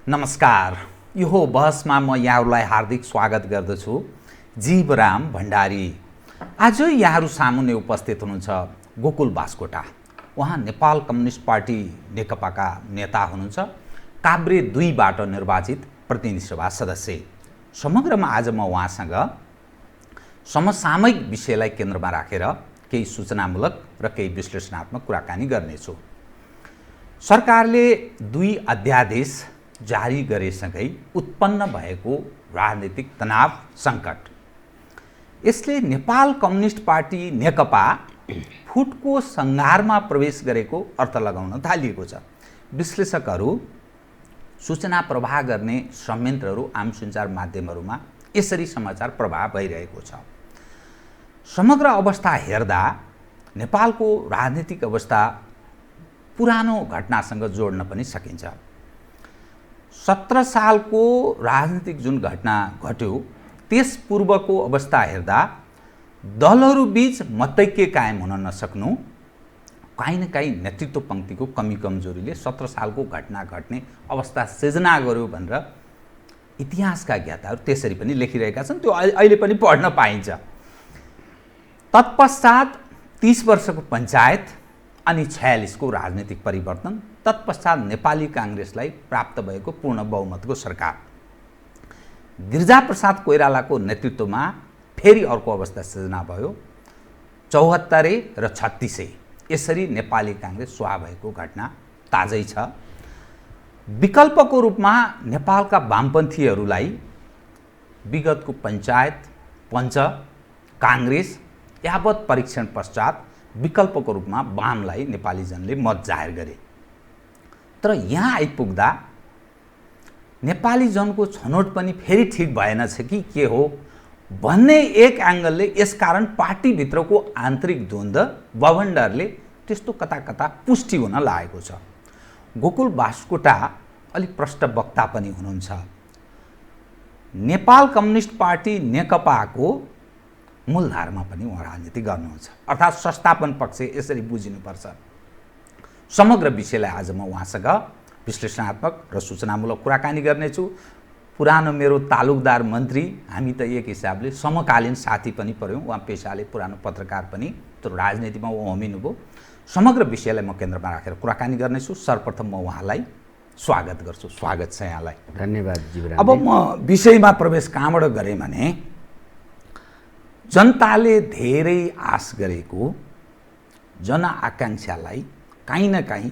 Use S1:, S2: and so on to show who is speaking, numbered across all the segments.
S1: नमस्कार। यो बहसमा म यहाँहरूलाई हार्दिक स्वागत गर्दछु। जीवराम भण्डारी। आज यहाँहरू सामुन्ने उपस्थित हुनुहुन्छ गोकुल बास्कोटा। उहाँ नेपाल कम्युनिस्ट पार्टी नेकपाका नेता हुनुहुन्छ। काभ्रे 2 बाट निर्वाचित प्रतिनिधि सभा सदस्य। समग्रमा आज म उहाँसँग समसामयिक विषयलाई केन्द्रमा राखेर केही सूचनामूलक र केही विश्लेषणात्मक कुराकानी गर्नेछु। सरकारले 2 अध्यादेश जारी गरेसँगै उत्पन्न भएको राजनीतिक तनाव सङ्कट, यसले नेपाल कम्युनिस्ट पार्टी नेकपा फुटको सङ्घारमा प्रवेश गरेको अर्थ लगाउन थालिएको छ। विश्लेषकहरू सूचना प्रवाह गर्ने संयन्त्रहरू आम सञ्चार माध्यमहरूमा यसरी समाचार प्रवाह भइरहेको छ। समग्र अवस्था हेर्दा नेपालको राजनीतिक अवस्था पुरानो घटनासँग जोड्न पनि सकिन्छ। 17 सालको राजनीतिक जुन घटना घट्यो त्यस पूर्वको अवस्था हेर्दा दलहरूबीच मतैक्य कायम हुन नसक्नु, काहीँ न काहीँ नेतृत्व पङ्क्तिको कमी कमजोरीले 17 सालको घटना घट्ने अवस्था सिर्जना गर्यो भनेर इतिहासका ज्ञाताहरू त्यसरी पनि लेखिरहेका छन्। त्यो अहिले पनि पढ्न पाइन्छ। तत्पश्चात 30 वर्षको पञ्चायत अनि 46 को राजनीतिक परिवर्तन, तत्पश्चात नेपाली काङ्ग्रेसलाई प्राप्त भएको पूर्ण बहुमतको सरकार, गिरिजाप्रसाद कोइरालाको नेतृत्वमा फेरि अर्को अवस्था सृजना भयो। 74 र 36 यसरी नेपाली काङ्ग्रेस स्वाहा भएको घटना ताजै छ। विकल्पको रूपमा नेपालका वामपन्थीहरूलाई विगतको पञ्चायत, पञ्च, काङ्ग्रेस यावत परीक्षण पश्चात विकल्पको रूपमा वामलाई नेपाली जनले मत जाहेर गरे। तर यहाँ आइपुग्दा नेपाली जनको छनौट पनि फेरि ठिक भएनछ कि के हो भन्ने एक एङ्गलले यसकारण पार्टीभित्रको आन्तरिक द्वन्द्व बवन्डरले त्यस्तो कता कता पुष्टि हुन लागेको छ। गोकुल बास्कोटा अलिक प्रष्ट वक्ता पनि हुनुहुन्छ। नेपाल कम्युनिस्ट पार्टी नेकपाको मूलधारमा पनि उहाँ राजनीति गर्नुहुन्छ, अर्थात् संस्थापन पक्ष यसरी बुझिनुपर्छ। समग्र विषयलाई आज म उहाँसँग विश्लेषणात्मक र सूचनामूलक कुराकानी गर्नेछु। पुरानो मेरो तालुकदार मन्त्री, हामी त एक हिसाबले समकालीन साथी पनि पर्यौँ। उहाँ पेसाले पुरानो पत्रकार पनि, तर राजनीतिमा उहाँ होमिनुभयो। समग्र विषयलाई म केन्द्रमा राखेर कुराकानी गर्नेछु। सर्वप्रथम म उहाँलाई स्वागत गर्छु। स्वागत छ यहाँलाई।
S2: धन्यवाद जीवराम।
S1: अब म विषयमा प्रवेश कहाँबाट गरेँ भने, जनताले धेरै आश गरेको जनआकाङ्क्षालाई काहीँ न काहीँ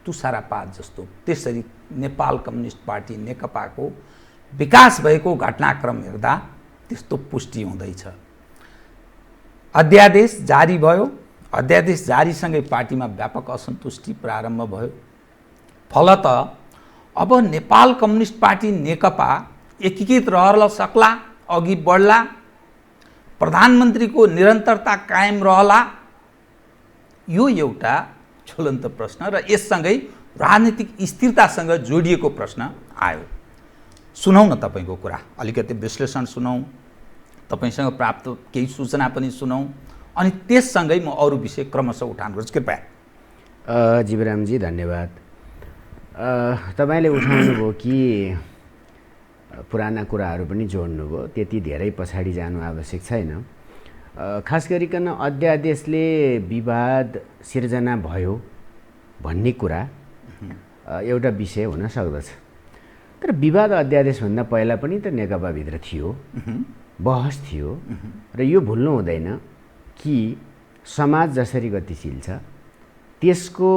S1: तुषारपात जस्तो त्यसरी नेपाल कम्युनिस्ट पार्टी नेकपाको विकास भएको घटनाक्रम हेर्दा त्यस्तो पुष्टि हुँदैछ। अध्यादेश जारी भयो। अध्यादेश जारीसँगै पार्टीमा व्यापक असन्तुष्टि प्रारम्भ भयो। फलत अब नेपाल कम्युनिस्ट पार्टी नेकपा एकीकृत रहन सक्ला, अघि बढ्ला, प्रधानमन्त्रीको निरन्तरता कायम रहला, यो एउटा ज्वलन्त प्रश्न र यससँगै राजनीतिक स्थिरतासँग जोडिएको प्रश्न आयो। सुनौ न तपाईँको कुरा, अलिकति विश्लेषण सुनौ, तपाईँसँग प्राप्त केही सूचना पनि सुनौ, अनि त्यससँगै म अरू विषय क्रमशः उठान गर्छु। कृपया।
S2: जीवरामजी धन्यवाद। तपाईँले उठाउनुभयो कि पुराना कुराहरू पनि जोड्नुभयो, त्यति धेरै पछाडि जानु आवश्यक छैन। खास गरिकन अध्यादेशले विवाद सिर्जना भयो भन्ने कुरा एउटा विषय हुन सक्दछ। तर विवाद अध्यादेशभन्दा पहिला पनि त नेकपाभित्र थियो, बहस थियो, र यो भुल्नु हुँदैन कि समाज जसरी गतिशील छ त्यसको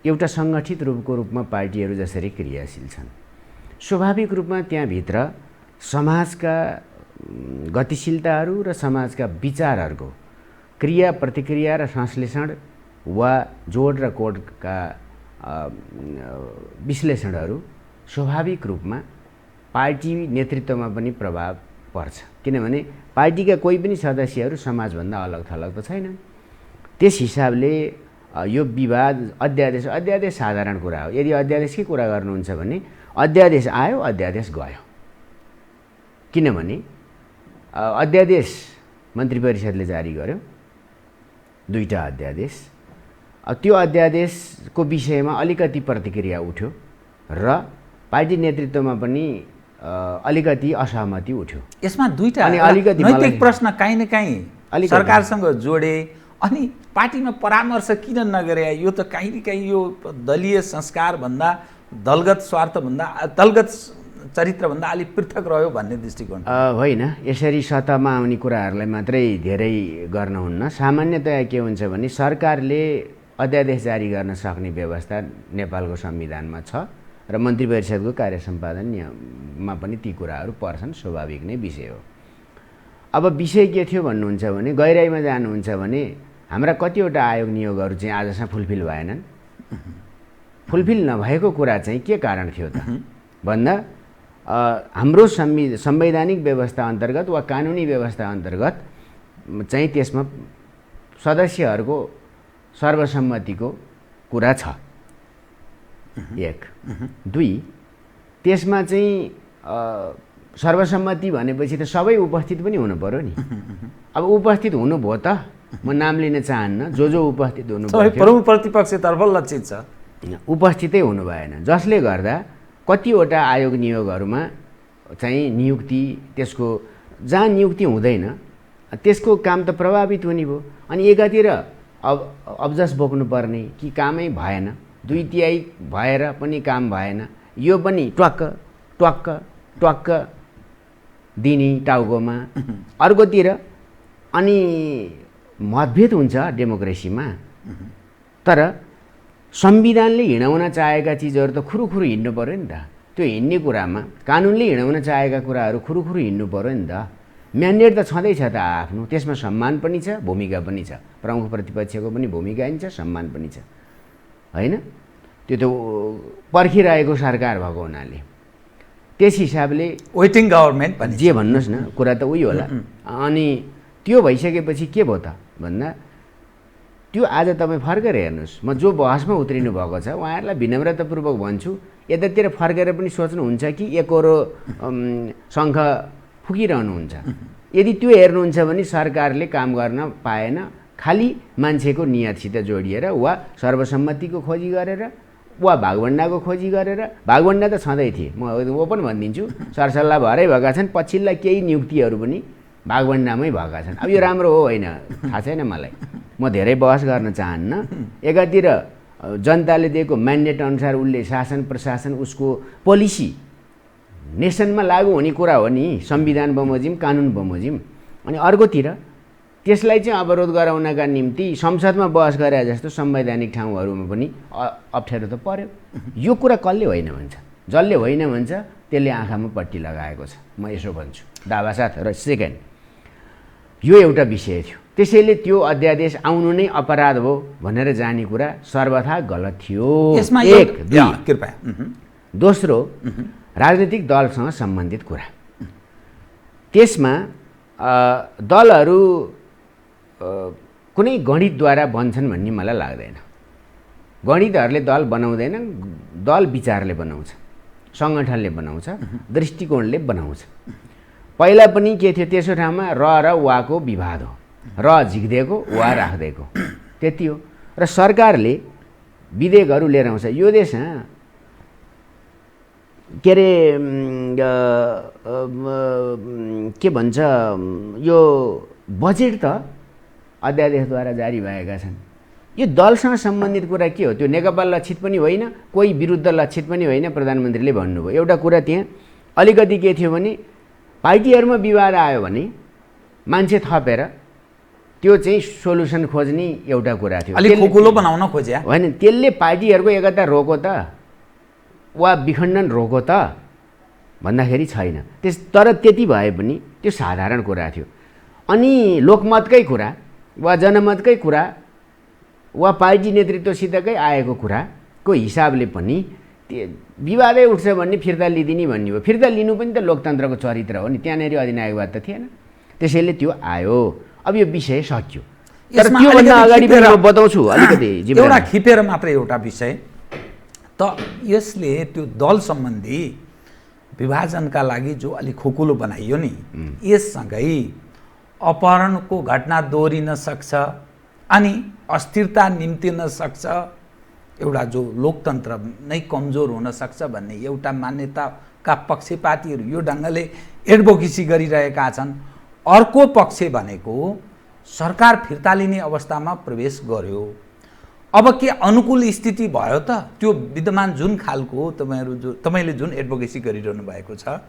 S2: एउटा सङ्गठित रूपमा पार्टीहरू जसरी क्रियाशील छन्, स्वाभाविक रूपमा त्यहाँभित्र समाजका गतिशीलताहरू र समाजका विचारहरूको क्रिया प्रतिक्रिया र संश्लेषण वा जोड र कोडका विश्लेषणहरू स्वाभाविक रूपमा पार्टी नेतृत्वमा पनि प्रभाव पर्छ। किनभने पार्टीका कोही पनि सदस्यहरू समाजभन्दा अलग थलग त छैनन्। त्यस हिसाबले यो विवाद अध्यादेश साधारण कुरा हो। यदि अध्यादेशकै कुरा गर्नुहुन्छ भने अध्यादेश आयो, अध्यादेश गयो। किनभने अध्यादेश मन्त्री परिषदले जारी गर्यो, 2टा अध्यादेश। त्यो अध्यादेशको विषयमा अलिकति प्रतिक्रिया उठ्यो र पार्टी नेतृत्वमा पनि अलिकति असहमति उठ्यो।
S1: यसमा दुईटा
S2: अनि अलिकति
S1: नैतिक प्रश्न काहीँ न काहीँ
S2: अलिकति
S1: सरकारसँग जोडे। अनि पार्टीमा परामर्श किन नगरे? यो त काहीँ न काहीँ यो दलीय संस्कारभन्दा दलगत स्वार्थभन्दा दलगत चरित्रभन्दा अलिक पृथक रह्यो भन्ने दृष्टिकोण
S2: होइन। यसरी सत्तामा आउने कुराहरूलाई मात्रै धेरै गर्न हुन्न। सामान्यतया के हुन्छ भने सरकारले अध्यादेश जारी गर्न सक्ने व्यवस्था नेपालको संविधानमा छ र मन्त्री परिषदको कार्य सम्पादन नियममा पनि ती कुराहरू पर्छन्, स्वाभाविक नै विषय हो। अब विषय के थियो भन्नुहुन्छ भने गहिराइमा जानुहुन्छ भने हाम्रा कतिवटा आयोग नियोगहरू चाहिँ आजसम्म फुलफिल भएनन्। फुलफिल नभएको कुरा चाहिँ के कारण थियो त भन्दा हाम्रो संवैधानिक व्यवस्था अन्तर्गत वा कानुनी व्यवस्था अन्तर्गत चाहिँ त्यसमा सदस्यहरूको सर्वसम्मतिको कुरा छ, एक। दुई, त्यसमा चाहिँ सर्वसम्मति भनेपछि त सबै उपस्थित पनि हुनु पर्यो नि। अब उपस्थित हुनुभयो त, म नाम लिन चाहन्न, जो उपस्थित हुनुभयो
S1: प्रमुख प्रतिपक्षतर्फ लक्षित छ,
S2: उपस्थितै हुनु भएन, जसले गर्दा कतिवटा आयोग नियोगहरूमा चाहिँ नियुक्ति त्यसको जहाँ नियुक्ति हुँदैन त्यसको काम त प्रभावित हुने भयो। अनि एकातिर अब्जस बोक्नुपर्ने कि कामै भएन, 2/3 भएर पनि काम भएन, यो पनि ट्वाक्क ट्वाक्क ट्वाक्क दिने टाउकोमा। अर्कोतिर अनि मतभेद हुन्छ डेमोक्रेसीमा, तर संविधानले हिँडाउन चाहेका चिजहरू त खुरुखुरु हिँड्नु पर्यो नि त। त्यो हिँड्ने कुरामा कानुनले हिँडाउन चाहेका कुराहरू खुरुखुरु हिँड्नु पर्यो नि त। म्यान्डेट त छँदैछ त आफ्नो, त्यसमा सम्मान पनि छ, भूमिका पनि छ, प्रमुख प्रतिपक्षको पनि भूमिका पनि छ, सम्मान पनि छ, होइन? त्यो त पर्खिरहेको सरकार भएको हुनाले त्यस हिसाबले
S1: वेटिङ गभर्मेन्ट पनि
S2: जे भन्नुहोस् न, कुरा त उही होला। अनि त्यो भइसकेपछि के भयो त भन्दा त्यो आज तपाईँ फर्केर हेर्नुहोस्, म जो बहसमा उत्रिनु भएको छ उहाँहरूलाई विनम्रतापूर्वक भन्छु, यतातिर फर्केर पनि सोच्नुहुन्छ कि एकरो शङ्ख फुकिरहनुहुन्छ। यदि त्यो हेर्नुहुन्छ भने सरकारले काम गर्न पाएन, खालि मान्छेको नियतसित जोडिएर वा सर्वसम्मतिको खोजी गरेर वा भागभण्डाको खोजी गरेर। भागभण्डा त छँदै थिए, म ओपन भनिदिन्छु, सरसल्लाह भएरै भएका छन्, पछिल्ला केही नियुक्तिहरू पनि भागभण्डामै भएका छन्। अब यो राम्रो हो होइन थाहा छैन मलाई, म धेरै बहस गर्न चाहन्न। एकातिर जनताले दिएको म्यान्डेट अनुसार उसले शासन प्रशासन उसको पोलिसी नेसनमा लागू हुने कुरा हो नि, संविधान बमोजिम कानुन बमोजिम। अनि अर्कोतिर त्यसलाई चाहिँ अवरोध गराउनका निम्ति संसदमा बहस गरे जस्तो संवैधानिक ठाउँहरूमा पनि अप्ठ्यारो त पर्यो। यो कुरा कसले होइन भन्छ? जसले होइन भन्छ त्यसले आँखामा पट्टी लगाएको छ, म यसो भन्छु दावासाथ। र सेकेन्ड, यो एउटा विषय थियो, त्यसैले त्यो अध्यादेश आउनु नै अपराध हो भनेर जाने कुरा सर्वथा गलत थियो। एक।
S1: कृपया।
S2: दोस्रो, राजनीतिक दलसँग सम्बन्धित कुरा, त्यसमा दलहरू कुनै गणितद्वारा बन्छन् भन्ने मलाई लाग्दैन। गणितहरूले दल बनाउँदैन, दल विचारले बनाउँछ, सङ्गठनले बनाउँछ, दृष्टिकोणले बनाउँछ। पहिला पनि के थियो, त्यसो ठाउँमा र वाको विवाद हो, र झिक्दिएको वा राख्दिएको, त्यति हो। र सरकारले विधेयकहरू लिएर आउँछ। यो देश के अरे के भन्छ, यो बजेट त अध्यादेशद्वारा जारी भएका छन्। यो दलसँग सम्बन्धित कुरा के हो? त्यो नेकपा लक्षित पनि होइन, कोही विरुद्ध लक्षित पनि होइन, प्रधानमन्त्रीले भन्नुभयो। एउटा कुरा त्यहाँ अलिकति के थियो भने पार्टीहरूमा विवाद आयो भने मान्छे थपेर त्यो चाहिँ सोल्युसन खोज्ने एउटा कुरा थियो,
S1: अलिक खुकुलो बनाउन खोज्या
S2: होइन। त्यसले पार्टीहरूको एकता रोको त वा विखण्डन रोको त भन्दाखेरि छैन। तर त्यति भए पनि त्यो साधारण कुरा थियो। अनि लोकमतकै कुरा वा जनमतकै कुरा वा पार्टी नेतृत्वसितकै आएको कुराको हिसाबले पनि विवादै उठ्छ भन्ने फिर्ता लिदिने भन्ने हो। फिर्ता लिनु पनि त लोकतन्त्रको चरित्र हो नि, त्यहाँनिर अधिनायकवाद त थिएन। त्यसैले त्यो आयो। अब यो विषय सक्यो। तर त्योभन्दा अगाडि पनि म बताउँछु अलिकति
S1: एउटा खिपेर मात्रै एउटा विषय त यसले त्यो दल सम्बन्धी विभाजनका लागि जो अलिक खुकुलो बनाइयो नि, यससँगै अपहरणको घटना दोहोरिन सक्छ अनि अस्थिरता निम्तिन सक्छ एउटा जो लोकतन्त्र नै कमजोर हुन सक्छ भन्ने एउटा मान्यताका पक्षपातीहरू यो ढङ्गले एडभोकेसी गरिरहेका छन्। अर्को पक्ष भनेको सरकार फिर्ता लिने अवस्थामा प्रवेश गर्यो, अब के अनुकूल स्थिति भयो त? त्यो विद्यमान जुन खालको तपाईँले जुन एडभोकेसी गरिरहनु भएको छ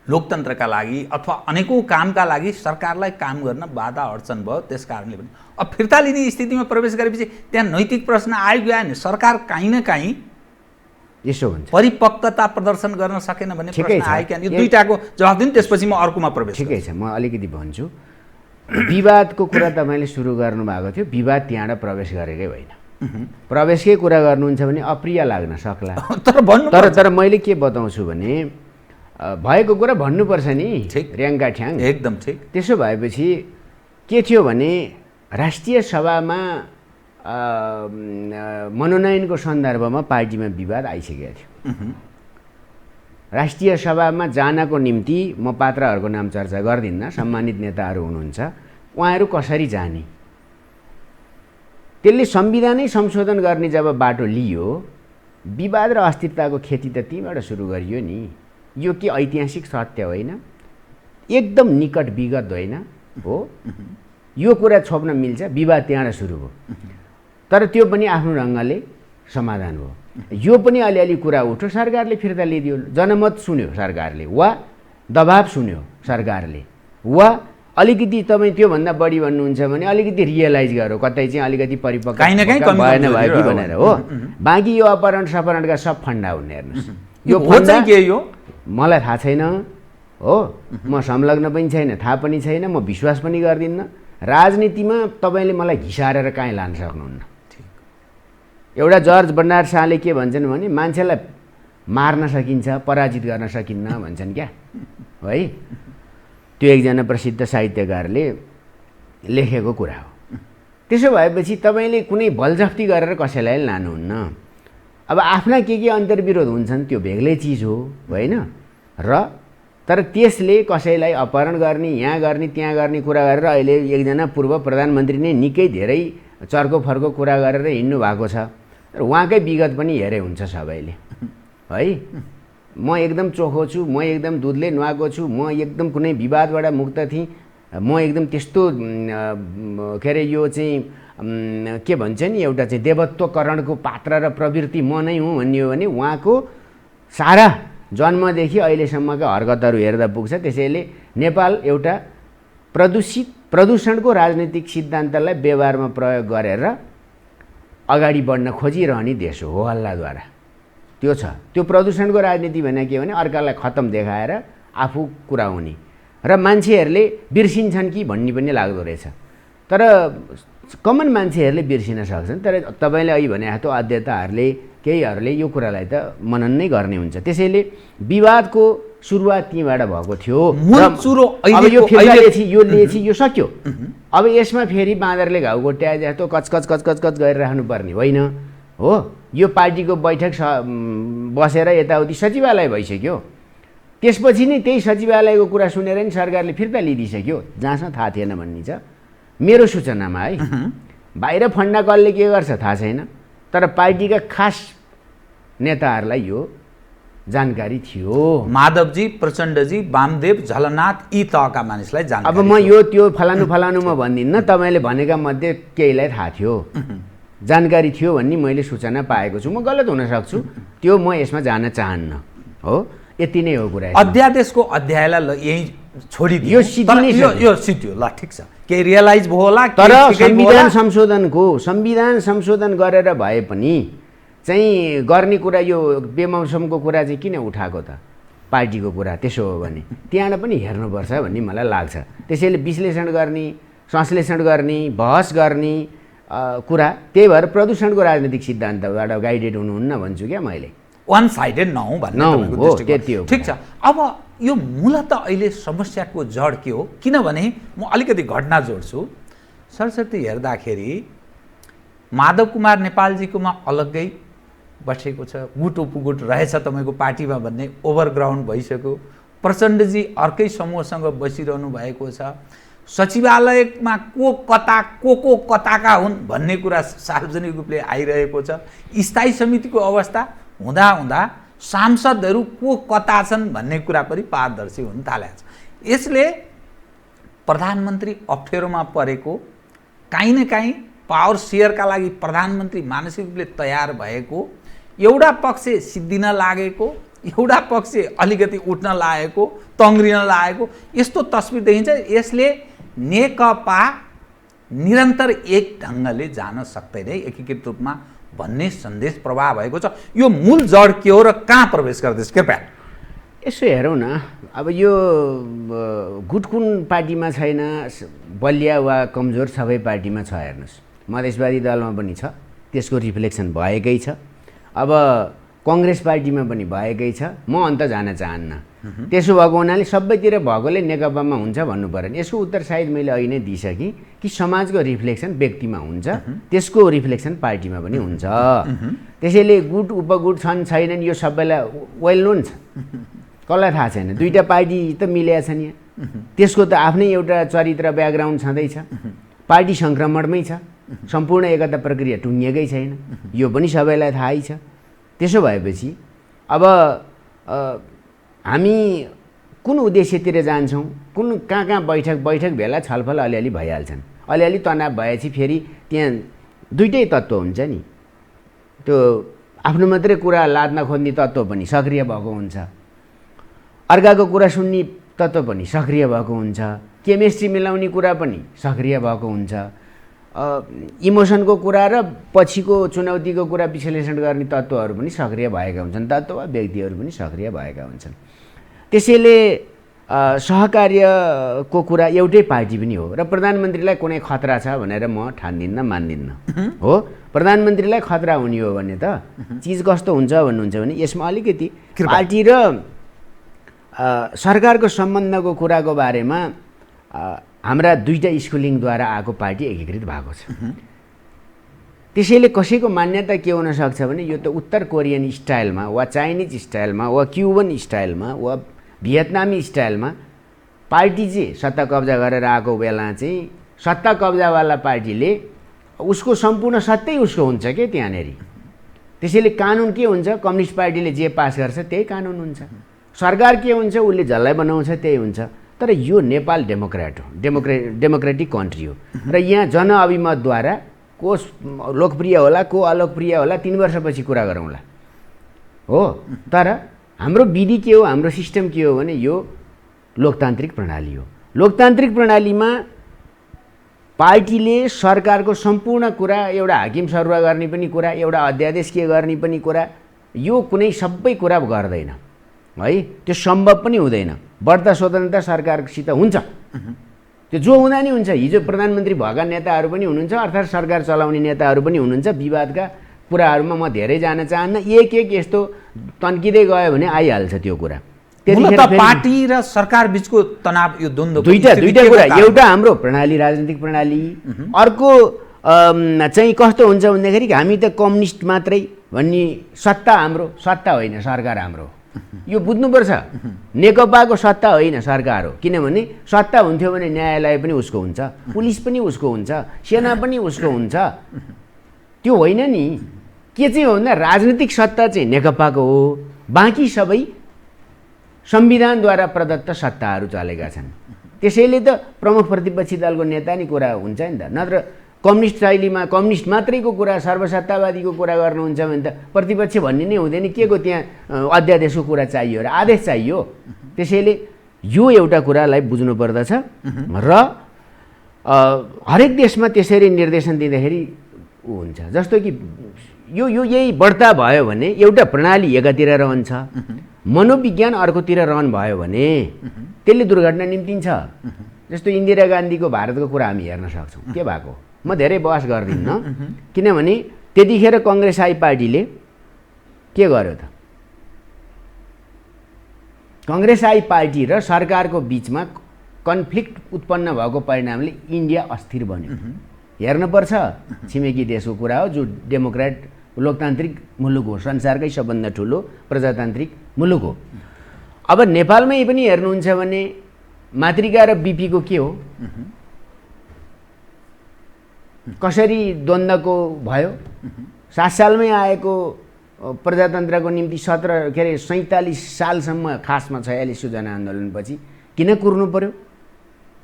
S1: लोकतन्त्रका लागि अथवा अनेकौँ कामका लागि सरकारलाई काम गर्न बाधा अड्चन भयो, त्यस कारणले पनि अब फिर्ता लिने स्थितिमा प्रवेश गरेपछि त्यहाँ नैतिक प्रश्न आइगयो नि। सरकार काहीँ न काहीँ
S2: यसो हुन्छ,
S1: परिपक्वता प्रदर्शन गर्न सकेन भन्ने प्रश्न आयो क्या? यो दुईटाको जवाफ दिनु, त्यसपछि म अर्कोमा प्रवेश।
S2: ठिकै छ, म अलिकति भन्छु। विवादको कुरा तपाईँले सुरु गर्नुभएको थियो, विवाद त्यहाँबाट प्रवेश गरेकै होइन। प्रवेशकै कुरा गर्नुहुन्छ भने अप्रिय लाग्न सक्ला, तर मैले के बताउँछु भने भएको कुरा भन्नुपर्छ नि, र्याङ्का ठ्याङ,
S1: एकदम ठिक।
S2: त्यसो भएपछि के थियो भने राष्ट्रिय सभामा मनोनयनको सन्दर्भमा पार्टीमा विवाद आइसकेको थियो। राष्ट्रिय सभामा जानको निम्ति म पात्रहरूको नाम चर्चा गर्दिनँ, सम्मानित नेताहरू हुनुहुन्छ, उहाँहरू कसरी जाने, त्यसले संविधानै संशोधन गर्ने जब बाटो लियो, विवाद र अस्थिरताको खेती त त्यहीँबाट सुरु गरियो नि। यो के ऐतिहासिक सत्य होइन, एकदम निकट विगत होइन हो, यो कुरा छोप्न मिल्छ। विवाद त्यहाँबाट सुरु भयो, तर त्यो पनि आफ्नो ढङ्गले समाधान भयो। यो पनि अलिअलि कुरा उठ्यो, सरकारले फिर्ता लिइदियो, जनमत सुन्यो सरकारले, वा दबाब सुन्यो सरकारले, वा अलिकति तपाईँ त्योभन्दा बढी भन्नुहुन्छ भने अलिकति रियलाइज गरौँ, कतै चाहिँ अलिकति परिपक्व भएन भयो कि भनेर हो। बाँकी यो अपहरण सपहरणका सब फन्डा हुने, हेर्नुहोस् यो फन्डा
S1: के यो
S2: मलाई थाहा छैन हो, म संलग्न पनि छैन, थाहा पनि छैन, म विश्वास पनि गर्दिनँ। राजनीतिमा तपाईँले मलाई घिसारेर कहीँ लान सक्नुहुन्न। एउटा जर्ज बर्नार्ड शाहले के भन्छन् भने मान्छेलाई मार्न सकिन्छ, पराजित गर्न सकिन्न भन्छन् क्या है। त्यो एकजना प्रसिद्ध साहित्यकारले लेखेको कुरा हो। त्यसो भएपछि तपाईँले कुनै बलजफ्ती गरेर कसैलाई लानुहुन्न। अब आफ्ना के अन्तर्विरोध हुन्छन् त्यो बेग्लै चिज हो होइन, र तर त्यसले कसैलाई अपहरण गर्ने, यहाँ गर्ने, त्यहाँ गर्ने कुरा गरेर अहिले एकजना पूर्व प्रधानमन्त्री नै निकै धेरै चर्को फर्को कुरा गरेर हिँड्नु भएको छ, र उहाँकै विगत पनि हेरे हुन्छ सबैले है। म एकदम चोखो छु, म एकदम दुधले नुहाएको छु, म एकदम कुनै विवादबाट मुक्त थिएँ, म एकदम त्यस्तो के अरे यो चाहिँ के भन्छ नि एउटा चाहिँ देवत्वकरणको पात्र र प्रवृत्ति म नै हुँ भन्ने हो भने उहाँको सारा जन्मदेखि अहिलेसम्मका हरकतहरू हेर्दा पुग्छ। त्यसैले नेपाल एउटा प्रदूषणको राजनीतिक सिद्धान्तलाई व्यवहारमा प्रयोग गरेर अगाडि बढ्न खोजिरहने देश हो हल्लाद्वारा। त्यो छ, त्यो प्रदूषणको राजनीति भने के भने अर्कालाई खतम देखाएर आफू कुरा हुने, र मान्छेहरूले बिर्सिन्छन् कि भन्ने पनि लाग्दो रहेछ। तर कमन मान्छेहरूले बिर्सिन सक्छन्, तर तपाईँले अहिले भने जस्तो अध्येताहरूले केहीहरूले यो कुरालाई त मनन नै गर्ने हुन्छ। त्यसैले विवादको सुरुवात त्यहीँबाट भएको थियो। अब यो फिर्ता यो सक्यो, अब यसमा फेरि बाँदरले घाउ गोट्याए जस्तो कचकच कचकच कच गरिराख्नु पर्ने होइन हो। यो पार्टीको बैठक बसेर यताउति सचिवालय भइसक्यो, त्यसपछि नै त्यही सचिवालयको कुरा सुनेर नि सरकारले फिर्ता लिइदिइसक्यो, जहाँसम्म थाहा थिएन भन्ने छ मेरो सूचनामा है। बाहिर फन्डा कसले के गर्छ थाहा छैन, तर पार्टीका खास नेताहरूलाई यो जानकारी थियो।
S1: माधवजी, प्रचण्डजी, वामदेव, झलनाथ यी तहका मानिसलाई जानकारी।
S2: अब म यो त्यो फलानुमा भन्दिनँ, तपाईँले भनेका मध्ये केहीलाई थाहा थियो, जानकारी थियो भन्ने मैले सूचना पाएको छु। म गलत हुन सक्छु, त्यो म यसमा जान चाहन्न हो। यति नै हो कुरा।
S1: अध्यादेशको अध्यायलाई यही छोडिदियो,
S2: यो
S1: सिद्धियो ल, ठिक छ, केही रियलाइज भयो होला।
S2: तर संविधान संशोधन गरेर भए पनि चाहिँ गर्ने कुरा यो बेमौसमको कुरा चाहिँ किन उठाएको त, पार्टीको कुरा त्यसो हो भने त्यहाँबाट पनि हेर्नुपर्छ भन्ने मलाई लाग्छ। त्यसैले विश्लेषण गर्ने, संश्लेषण गर्ने, बहस गर्ने कुरा, त्यही भएर प्रदूषणको राजनीतिक सिद्धान्तबाट गाइडेड हुनुहुन्न भन्छु क्या मैले।
S1: वान साइडेड नहुँ भन्ने तपाईँको दृष्टिकोण ठिक छ। अब यो मूलत अहिले समस्याको जड के हो, किनभने म अलिकति घटना जोड्छु। सरस्वती हेर्दाखेरि माधव कुमार नेपालजीकोमा अलग्गै बसेको छ, गुटो पुगुट रहेछ तपाईँको पार्टीमा भन्ने ओभरग्राउन्ड भइसक्यो। प्रचण्डजी अर्कै समूहसँग बसिरहनु भएको छ। सचिवालयमा को कताका हुन् भन्ने कुरा सार्वजनिक रूपले आइरहेको छ। स्थायी समितिको अवस्था हुँदा सांसदहरू को कता छन् भन्ने कुरा पनि पारदर्शी हुन थालेको छ। यसले प्रधानमन्त्री अप्ठ्यारोमा परेको, काहीँ न काहीँ पावर सेयरका लागि प्रधानमन्त्री मानसिक रूपले तयार भएको, एउटा पक्ष सिद्धिन लागेको, एउटा पक्ष अलिकति उठ्न लागेको, तङ्ग्रिन लागेको यस्तो तस्बिर देखिन्छ। यसले नेकपा निरन्तर एक ढङ्गले जान सक्दैन एकीकृत रूपमा भन्ने सन्देश प्रभाव भएको छ। यो मूल जड के हो र कहाँ प्रवेश गर्दैछ? कृपया
S2: यसो हेरौँ न। अब यो गुट कुन पार्टीमा छैन, बलिया वा कमजोर सबै पार्टीमा छ। हेर्नुहोस्, मधेसवादी दलमा पनि छ, त्यसको रिफ्लेक्सन भएकै छ। अब कङ्ग्रेस पार्टीमा पनि भएकै छ। म अन्त जान चाहन्न। त्यसो भएको हुनाले सबैतिर भएकोले नेकपामा हुन्छ भन्नु परेन। यसको उत्तर सायद मैले अघि नै दिइसकेँ कि समाजको रिफ्लेक्सन व्यक्तिमा हुन्छ, त्यसको रिफ्लेक्सन पार्टीमा पनि हुन्छ। त्यसैले गुट उपगुट छन् छैनन् यो सबैलाई वेल नोन छ, कसलाई थाहा छैन। दुईवटा पार्टी त मिलेका छन् यहाँ, त्यसको त आफ्नै एउटा चरित्र ब्याकग्राउन्ड छँदैछ। पार्टी सङ्क्रमणमै छ, सम्पूर्ण एकता प्रक्रिया टुङ्गिएकै छैन, यो पनि सबैलाई थाहै छ। त्यसो भएपछि अब हामी कुन उद्देश्यतिर जान्छौँ, कहाँ बैठक भेला छलफल अलिअलि भइहाल्छन्। अलिअलि तनाव भएपछि फेरि त्यहाँ दुईटै तत्त्व हुन्छ नि, त्यो आफ्नो मात्रै कुरा लाद्न खोज्ने तत्त्व पनि सक्रिय भएको हुन्छ, अर्काको कुरा सुन्ने तत्त्व पनि सक्रिय भएको हुन्छ, केमिस्ट्री मिलाउने कुरा पनि सक्रिय भएको हुन्छ, इमोसनको कुरा र पछिको चुनौतीको कुरा विश्लेषण गर्ने तत्त्वहरू पनि सक्रिय भएका हुन्छन्, तत्त्व वा व्यक्तिहरू पनि सक्रिय भएका हुन्छन्। त्यसैले सहकार्यको कुरा एउटै पार्टी पनि हो र प्रधानमन्त्रीलाई कुनै खतरा छ भनेर म ठान्दिनँ, मान्दिनँ। हो, प्रधानमन्त्रीलाई खतरा हुने हो भने त चिज कस्तो हुन्छ भन्नुहुन्छ भने यसमा अलिकति पार्टी र सरकारको सम्बन्धको कुराको बारेमा हाम्रा दुईटा स्कुलिङद्वारा आएको पार्टी एकीकृत भएको छ। त्यसैले कसैको मान्यता के हुनसक्छ भने यो त उत्तर कोरियन स्टाइलमा वा चाइनिज स्टाइलमा वा क्युबन स्टाइलमा वा भियतनामी स्टाइलमा पार्टी चाहिँ सत्ता कब्जा गरेर आएको बेला चाहिँ सत्ता कब्जावाला पार्टीले उसको सम्पूर्ण सत्तै उसको हुन्छ के त्यहाँनेरि। त्यसैले कानुन के हुन्छ, कम्युनिस्ट पार्टीले जे पास गर्छ त्यही कानुन हुन्छ। सरकार के हुन्छ, उसले जसलाई बनाउँछ त्यही हुन्छ। तर यो नेपाल डेमोक्रेट हो, डेमोक्रेटिक कन्ट्री हो र यहाँ जनअभिमतद्वारा को लोकप्रिय होला को अलोकप्रिय होला 3 वर्षपछि कुरा गरौँला। हो, तर हाम्रो विधि के हो, हाम्रो सिस्टम के हो भने यो लोकतान्त्रिक प्रणाली हो। लोकतान्त्रिक प्रणालीमा पार्टीले सरकारको सम्पूर्ण कुरा, एउटा हाकिम सरुवा गर्ने पनि कुरा, एउटा अध्यादेश के गर्ने पनि कुरा, यो कुनै सबै कुरा गर्दैन है, त्यो सम्भव पनि हुँदैन। बढ्ता स्वतन्त्रता सरकारसित हुन्छ, त्यो जो हुँदा नि हुन्छ। हिजो प्रधानमन्त्री भएका नेताहरू पनि हुनुहुन्छ, अर्थात् सरकार चलाउने नेताहरू पनि हुनुहुन्छ। विवादका कुराहरूमा म धेरै जान चाहन्न, एक यस्तो तन्किँदै गयो भने आइहाल्छ त्यो कुरा।
S1: त्यतिखेर पार्टी र सरकार बीचको तनाव, यो द्वन्द्व
S2: दुईटा कुरा, एउटा हाम्रो प्रणाली राजनीतिक प्रणाली, अर्को चाहिँ कस्तो हुन्छ भन्दाखेरि हामी त कम्युनिस्ट मात्रै भन्ने, सत्ता हाम्रो, सत्ता होइन सरकार हाम्रो। यो बुझ्नुपर्छ, नेकपाको सत्ता होइन सरकार हो। किनभने सत्ता हुन्थ्यो भने न्यायालय पनि उसको हुन्छ, पुलिस पनि उसको हुन्छ, सेना पनि उसको हुन्छ, त्यो होइन नि। के चाहिँ हो भन्दा राजनीतिक सत्ता चाहिँ नेकपाको हो, बाँकी सबै संविधानद्वारा प्रदत्त सत्ताहरू चलेका छन्। त्यसैले त प्रमुख प्रतिपक्षी दलको नेता नि कुरा हुन्छ नि त। नत्र कम्युनिस्ट शैलीमा कम्युनिस्ट मात्रैको कुरा, सर्वसत्तावादीको कुरा गर्नुहुन्छ भने त प्रतिपक्ष भन्ने नै हुँदैन। के को त्यहाँ अध्यादेशको कुरा चाहियो र आदेश चाहियो। त्यसैले यो एउटा कुरालाई बुझ्नु पर्दछ र हरेक देशमा त्यसरी निर्देशन दिँदाखेरि हुन्छ। जस्तो कि यो यही बढ्ता भयो भने एउटा प्रणाली एकातिर रहन्छ, मनोविज्ञान अर्कोतिर रहन भयो भने त्यसले दुर्घटना निम्तिन्छ। जस्तो इन्दिरा गान्धीको भारतको कुरा हामी हेर्न सक्छौँ। के भएको, म धेरै बहस गर्दिनँ, किनभने त्यतिखेर कङ्ग्रेस आई पार्टीले के गर्यो त, कङ्ग्रेस आई पार्टी र सरकारको बिचमा कन्फ्लिक्ट उत्पन्न भएको परिणामले इन्डिया अस्थिर बन्यो। हेर्नुपर्छ, छिमेकी देशको कुरा हो, जो डेमोक्रेट लोकतान्त्रिक मुलुक हो, संसारकै सबभन्दा ठुलो प्रजातान्त्रिक मुलुक हो। अब नेपालमै पनि हेर्नुहुन्छ भने मातृका र बिपीको के हो, कसरी द्वन्द्वको भयो 7 सालमै आएको प्रजातन्त्रको निम्ति 47 सालसम्म खासमा 46 जनआन्दोलनपछि किन कुर्नु पर्यो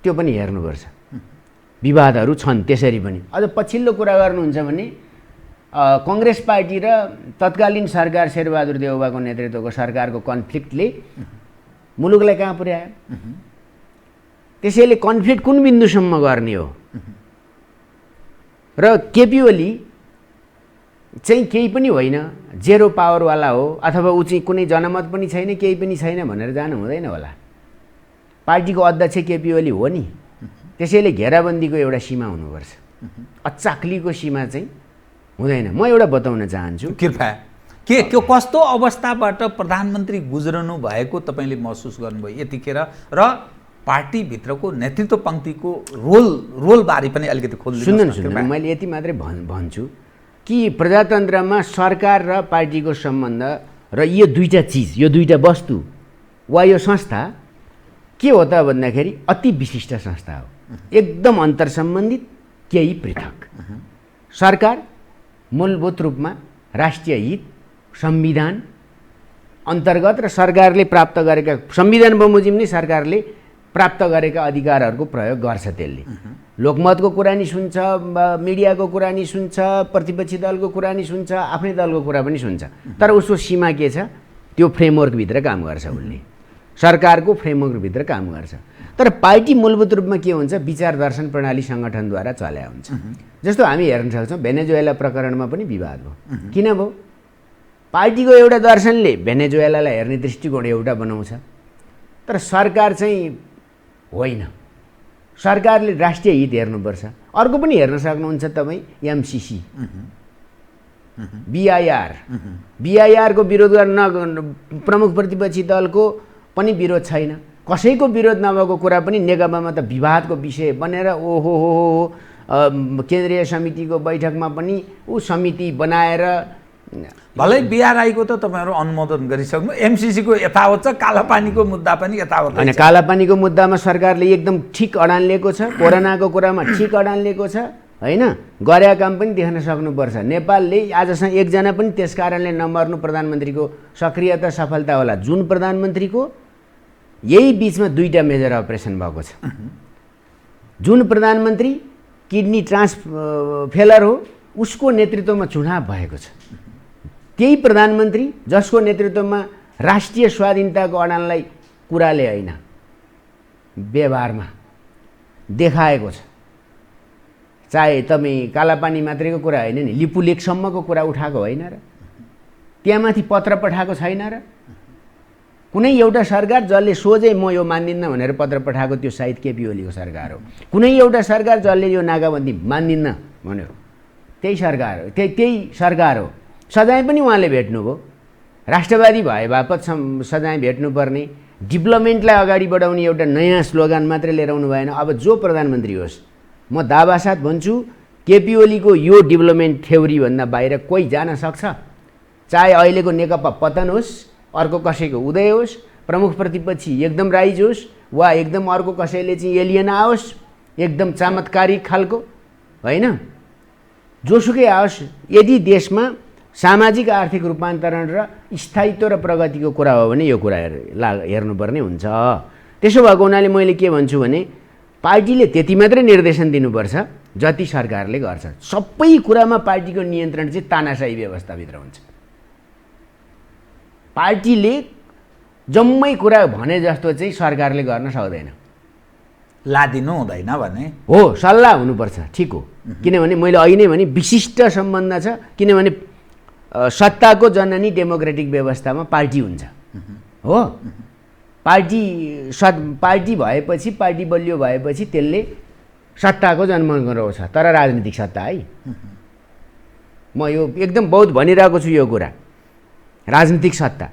S2: त्यो पनि हेर्नुपर्छ। विवादहरू छन् त्यसरी पनि। अझ पछिल्लो कुरा गर्नुहुन्छ भने कांग्रेस पार्टी र तत्कालीन सरकार शेरबहादुर देउवाको नेतृत्वको सरकारको कन्फ्लिक्टले मुलुकलाई कहाँ पुर्यायो? त्यसैले कन्फ्लिक्ट कुन बिन्दुसम्म गर्ने हो? र केपी ओली चाहिँ केही पनि होइन, जेरो पावरवाला हो अथवा ऊ चाहिँ कुनै जनमत पनि छैन, केही पनि छैन भनेर जानु हुँदैन होला। पार्टीको अध्यक्ष केपी ओली हो नि, त्यसैले घेराबन्दीको एउटा सीमा हुनुपर्छ। अचाक्लीको सीमा चाहिँ हुँदैन। म एउटा बताउन चाहन्छु,
S1: कृपया के कस्तो अवस्थाबाट प्रधानमन्त्री गुज्रनु भएको तपाईँले महसुस गर्नुभयो यतिखेर, र पार्टीभित्रको नेतृत्व पङ्क्तिको रोलबारे पनि अलिकति खोल्नु।
S2: सुन्नु, मैले यति मात्रै भन्छु कि प्रजातन्त्रमा सरकार र पार्टीको सम्बन्ध र यो दुईटा चिज, यो दुईटा वस्तु वा यो संस्था के हो त भन्दाखेरि अति विशिष्ट संस्था हो, एकदम अन्तर्सम्बन्धित, केही पृथक। सरकार मूलभूत रूपमा राष्ट्रिय हित, संविधान अन्तर्गत र सरकारले प्राप्त गरेका, संविधान बमोजिम नै सरकारले प्राप्त गरेका अधिकारहरूको प्रयोग गर्छ। त्यसले लोकमतको कुरा नि सुन्छ, मिडियाको कुरा नि सुन्छ, प्रतिपक्षी दलको कुरा नि सुन्छ, आफ्नै दलको कुरा पनि सुन्छ। तर उसको सीमा के छ? त्यो फ्रेमवर्कभित्र काम गर्छ, उसले सरकारको फ्रेमवर्कभित्र काम गर्छ। तर पार्टी मूलभूत रूपमा के हुन्छ? विचार दर्शन प्रणाली सङ्गठनद्वारा चल्या हुन्छ। जस्तो हामी हेर्न सक्छौँ भेनेजुएला प्रकरणमा पनि विवाद भयो। किन भयो? पार्टीको एउटा दर्शनले भेनेजुएलालाई हेर्ने दृष्टिकोण एउटा बनाउँछ, तर सरकार चाहिँ होइन। सरकारले राष्ट्रिय हित हेर्नुपर्छ। अर्को पनि हेर्न सक्नुहुन्छ तपाईँ, एमसिसी, बिआइआरको विरोध गर्न प्रमुख प्रतिपक्षी दलको पनि विरोध छैन, कसैको विरोध नभएको कुरा पनि नेकपामा त विवादको विषय बनेर ओहो हो केन्द्रीय समितिको बैठकमा पनि ऊ समिति बनाएर,
S1: भलै बिआरआईको त तपाईँहरू अनुमोदन गरिसक्नु, एमसिसीको यथावत छ, कालापानीको मुद्दा पनि यथावत
S2: होइन। कालापानीको मुद्दामा सरकारले एकदम ठिक अडान लिएको छ, कोरोनाको कुरामा ठिक अडान लिएको छ, होइन? गरेका काम पनि देख्न सक्नुपर्छ। नेपालले आजसम्म एकजना पनि त्यस कारणले नमर्नु प्रधानमन्त्रीको सक्रियता सफलता होला। जुन प्रधानमन्त्रीको यही बिचमा 2टा मेजर अपरेसन भएको छ। जुन प्रधानमन्त्री किडनी फेलर हो, उसको नेतृत्वमा चुनाव भएको छ। त्यही प्रधानमन्त्री जसको नेतृत्वमा राष्ट्रिय स्वाधीनताको अडानलाई कुराले होइन व्यवहारमा देखाएको छ। चाहे तपाईँ कालापानी मात्रैको कुरा होइन नि, लिपुलेखसम्मको कुरा उठाएको होइन र? त्यहाँमाथि पत्र पठाएको छैन र? कुनै एउटा सरकार जसले सोझै म यो मान्दिनँ भनेर पत्र पठाएको त्यो सायद केपी ओलीको सरकार हो। कुनै एउटा सरकार जसले यो नाकाबन्दी मान्दिनँ भन्यो त्यही सरकार हो, त्यही सरकार हो। सजाय पनि उहाँले भेट्नुभयो, राष्ट्रवादी भए बापत सजाय भेट्नुपर्ने, डेभलपमेन्टलाई अगाडि बढाउने एउटा नयाँ स्लोगन मात्रै लिएर आउनु भएन। अब जो प्रधानमन्त्री होस्, म दावासाथ भन्छु केपी ओलीको यो डेभलपमेन्ट थ्योरीभन्दा बाहिर कोही जान सक्छ? चाहे अहिलेको नेकपा पतन होस्, अर्को कसैको उदय होस्, प्रमुख प्रतिपक्षी एकदम राइज होस्, वा एकदम अर्को कसैले चाहिँ एलियन आओस्, एकदम चमत्कारिक खालको, होइन? जोसुकै आओस्, यदि देशमा सामाजिक आर्थिक रूपान्तरण र स्थायित्व र प्रगतिको कुरा हो भने यो कुरा हेर्नुपर्ने हुन्छ। त्यसो भएको हुनाले मैले के भन्छु भने पार्टीले त्यति मात्रै निर्देशन दिनुपर्छ जति सरकारले गर्छ। सबै कुरामा पार्टीको नियन्त्रण चाहिँ तानाशाही व्यवस्थाभित्र हुन्छ। पार्टीले जम्मै कुरा भने जस्तो चाहिँ सरकारले गर्न सक्दैन,
S1: लादिनु हुँदैन भने
S2: हो, सल्लाह हुनुपर्छ। ठिक हो, किनभने मैले अघि नै भने विशिष्ट सम्बन्ध छ। किनभने सत्ताको जननी डेमोक्रेटिक व्यवस्थामा पार्टी हुन्छ, हो? पार्टी भएपछि, पार्टी बलियो भएपछि त्यसले सत्ताको जन्म गराउँछ, तर राजनीतिक सत्ता है। म यो एकदम बहुत भनिरहेको छु यो कुरा, राजनीतिक सत्ता,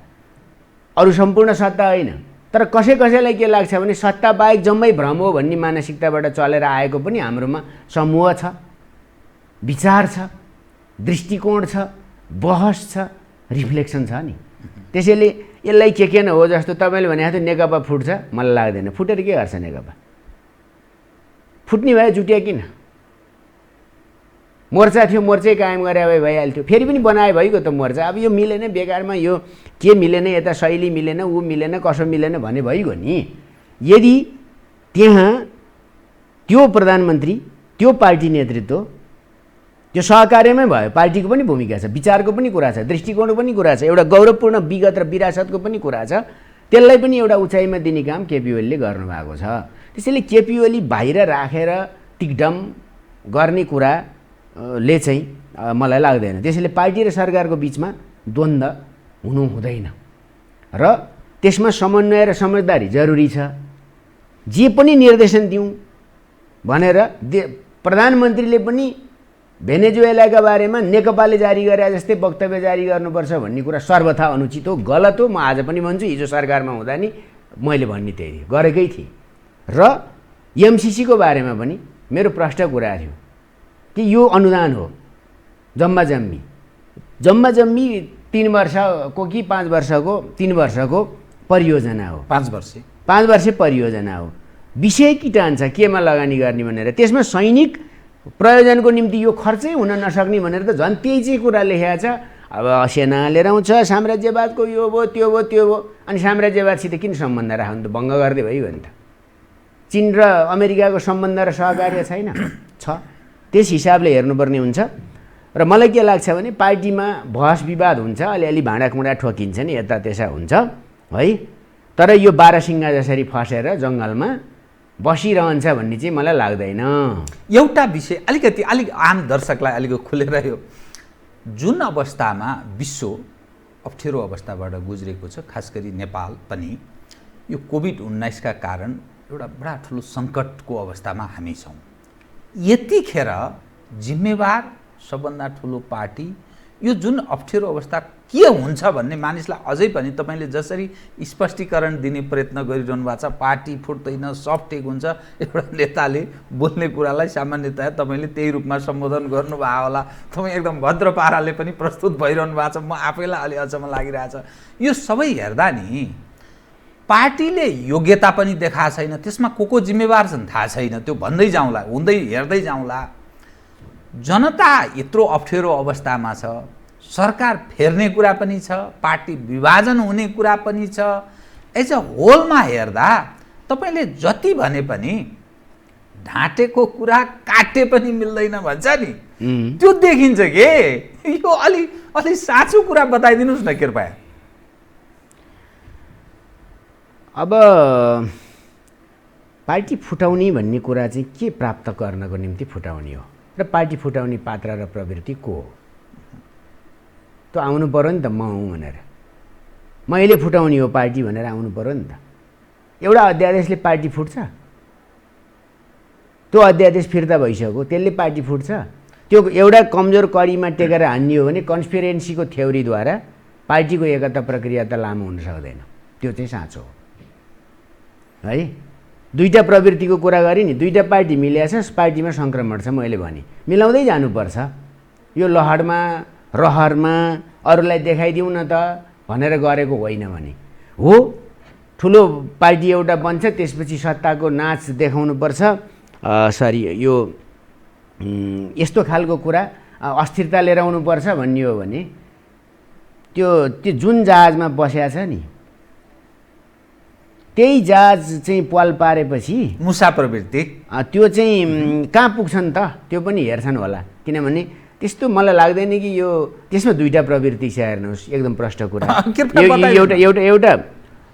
S2: अरू सम्पूर्ण सत्ता होइन। तर कसैलाई के लाग्छ भने सत्ता बाहेक जम्मै भ्रम हो भन्ने मानसिकताबाट चलेर आएको पनि हाम्रोमा समूह छ, विचार छ, दृष्टिकोण छ, बहस छ, रिफ्लेक्सन छ नि। त्यसैले यसलाई के न हो जस्तो तपाईँले भने जस्तो नेकपा फुट्छ, मलाई लाग्दैन। फुटेर के गर्छ नेकपा? फुट्ने भए जुट्या किन? मोर्चा थियो, मोर्चै कायम गरे भए भइहाल्थ्यो। फेरि पनि बनाए भइगयो त मोर्चा। अब यो मिलेन, बेकारमा यो के मिलेन, यता शैली मिलेन, ऊ मिलेन, कसो मिलेन भने भइगयो नि। यदि त्यहाँ त्यो प्रधानमन्त्री, त्यो पार्टी नेतृत्व, त्यो सहकार्यमै भयो, पार्टीको पनि भूमिका छ, विचारको पनि कुरा छ, दृष्टिकोणको पनि कुरा छ, एउटा गौरवपूर्ण विगत र विरासतको पनि कुरा छ, त्यसलाई पनि एउटा उचाइमा दिने काम केपी ओलीले गर्नुभएको छ। त्यसैले केपी ओली बाहिर राखेर टिकडम गर्ने कुराले चाहिँ मलाई लाग्दैन। त्यसैले पार्टी र सरकारको बिचमा द्वन्द्व हुनु हुँदैन र त्यसमा समन्वय र समझदारी जरुरी छ। जे पनि निर्देशन दिउँ भनेर प्रधानमन्त्रीले पनि भेनेजुएलाका बारेमा नेकपाले जारी गरे जस्तै वक्तव्य जारी गर्नुपर्छ भन्ने कुरा सर्वथा अनुचित हो, गलत हो। म आज पनि भन्छु, हिजो सरकारमा हुँदा नि मैले भन्ने त्यही गरेकै थिएँ। र एमसिसीको बारेमा पनि मेरो प्रष्ट कुरा थियो कि यो अनुदान हो, जम्मा जम्मी 3 वर्षको कि 5 वर्षको, 3 वर्षको परियोजना हो।
S1: 5
S2: वर्ष परियोजना हो। विषय के टान्छ, केमा लगानी गर्ने भनेर, त्यसमा सैनिक प्रयोजनको निम्ति यो खर्चै हुन नसक्ने भनेर त झन् त्यही चाहिँ कुरा लेखेको छ। अब सेना लिएर आउँछ, साम्राज्यवादको यो भयो त्यो भयो त्यो भयो, अनि साम्राज्यवादसित किन सम्बन्ध राख्नु त, भङ्ग गर्दै भइगयो नि त। चीन र अमेरिकाको सम्बन्ध र सहकार्य छैन छ, त्यस हिसाबले हेर्नुपर्ने हुन्छ। र मलाई के लाग्छ भने पार्टीमा बहस विवाद हुन्छ, अलिअलि भाँडाकुँडा ठोकिन्छ नि, यता त्यसा हुन्छ है, तर यो बारसिङ्गा जसरी फसेर जङ्गलमा बसिरहन्छ भन्ने चाहिँ मलाई लाग्दैन।
S1: एउटा विषय अलिक आम दर्शकलाई अलिक खुलेर, यो जुन अवस्थामा विश्व अप्ठ्यारो अवस्थाबाट गुज्रेको छ, खास गरी नेपाल पनि यो कोभिड-19 का कारण एउटा बडा ठुलो सङ्कटको अवस्थामा हामी छौँ। यतिखेर जिम्मेवार सबभन्दा ठुलो पार्टी यो जुन अप्ठ्यारो अवस्था के हुन्छ भन्ने मानिसलाई अझै पनि तपाईँले जसरी स्पष्टीकरण दिने प्रयत्न गरिरहनु भएको छ, पार्टी फुट्दैन, सब ठिक हुन्छ, एउटा नेताले बोल्ने कुरालाई सामान्यतया तपाईँले त्यही रूपमा सम्बोधन गर्नुभयो होला। तपाईँ एकदम भद्र पाराले पनि प्रस्तुत भइरहनु भएको छ, म आफैलाई अलि अचम्म लागिरहेछ। यो सबै हेर्दा नि पार्टीले योग्यता पनि देखाएको छैन, त्यसमा को जिम्मेवार छन् थाहा छैन, त्यो भन्दै जाउँला, हुँदै हेर्दै जाउँला। जनता यत्रो अप्ठ्यारो अवस्थामा छ, सरकार फेर्ने कुरा पनि छ, पार्टी विभाजन हुने कुरा पनि छ। एज अ होलमा हेर्दा तपाईँले जति भने पनि ढाँटेको कुरा काटे पनि मिल्दैन भन्छ नि, त्यो देखिन्छ के। यो अलि साँचो कुरा बताइदिनुहोस् न कृपया।
S2: अब पार्टी फुटाउने भन्ने कुरा चाहिँ के प्राप्त गर्नको निम्ति फुटाउने हो र पार्टी फुटाउने पात्र र प्रवृत्ति को हो, त्यो आउनु पर्यो नि त। म हुँ भनेर, मैले फुटाउने हो पार्टी भनेर आउनु पर्यो नि त। एउटा अध्यादेशले पार्टी फुट्छ? त्यो अध्यादेश फिर्ता भइसक्यो, त्यसले पार्टी फुट्छ? त्यो एउटा कमजोर कडीमा टेकेर हान्ने हो भने कन्स्पिरेन्सीको थ्योरीद्वारा पार्टीको एकता प्रक्रिया त लामो हुन सक्दैन। त्यो चाहिँ साँचो हो है। दुईटा प्रवृत्तिको कुरा गरेँ नि, दुईटा पार्टी मिलेको छ, पार्टीमा सङ्क्रमण छ, मैले भने मिलाउँदै जानुपर्छ। यो लहरमा रहरमा अरूलाई देखाइदिउँ न त भनेर गरेको होइन भने हो। ठुलो पार्टी एउटा बन्छ, त्यसपछि सत्ताको नाच देखाउनुपर्छ, यो यस्तो खालको कुरा अस्थिरता लिएर आउनुपर्छ भन्ने हो भने त्यो जुन जहाजमा बसेको छ नि, त्यही जहाज चाहिँ पाल पारेपछि
S1: मुसा प्रवृत्ति
S2: त्यो चाहिँ कहाँ पुग्छन् त, त्यो पनि हेर्छन् होला। किनभने त्यस्तो मलाई लाग्दैन कि यो त्यसमा दुईटा प्रवृत्ति छ। हेर्नुहोस्, एकदम प्रष्ट कुरा,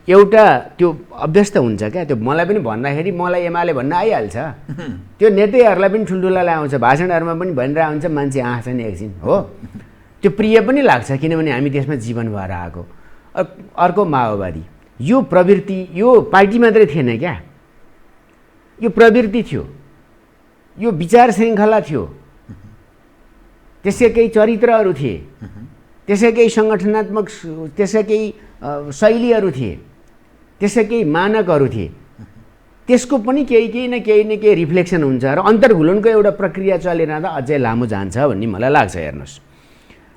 S2: एउटा त्यो अभ्यस्त हुन्छ क्या। त्यो मलाई पनि भन्दाखेरि मलाई एमाले भन्न आइहाल्छ, त्यो नेतैहरूलाई पनि ठुल्ठुलालाई आउँछ, भाषणहरूमा पनि भनिरहेको हुन्छ, मान्छे आँख्छ नि एकछिन हो। त्यो प्रिय पनि लाग्छ किनभने हामी त्यसमा जीवन भएर आएको। अर्को माओवादी, यो प्रवृत्ति यो पार्टी मात्रै थिएन क्या, यो प्रवृत्ति थियो, यो विचार श्रृङ्खला थियो, त्यसै केही चरित्रहरू थिए, त्यसै केही सङ्गठनात्मक, त्यसै केही शैलीहरू थिए, त्यसै केही मानकहरू थिए। त्यसको पनि केही न केही रिफ्लेक्सन हुन्छ र अन्तर्घुलनको एउटा प्रक्रिया चलिरहँदा अझै लामो जान्छ भन्ने मलाई लाग्छ। हेर्नुहोस्,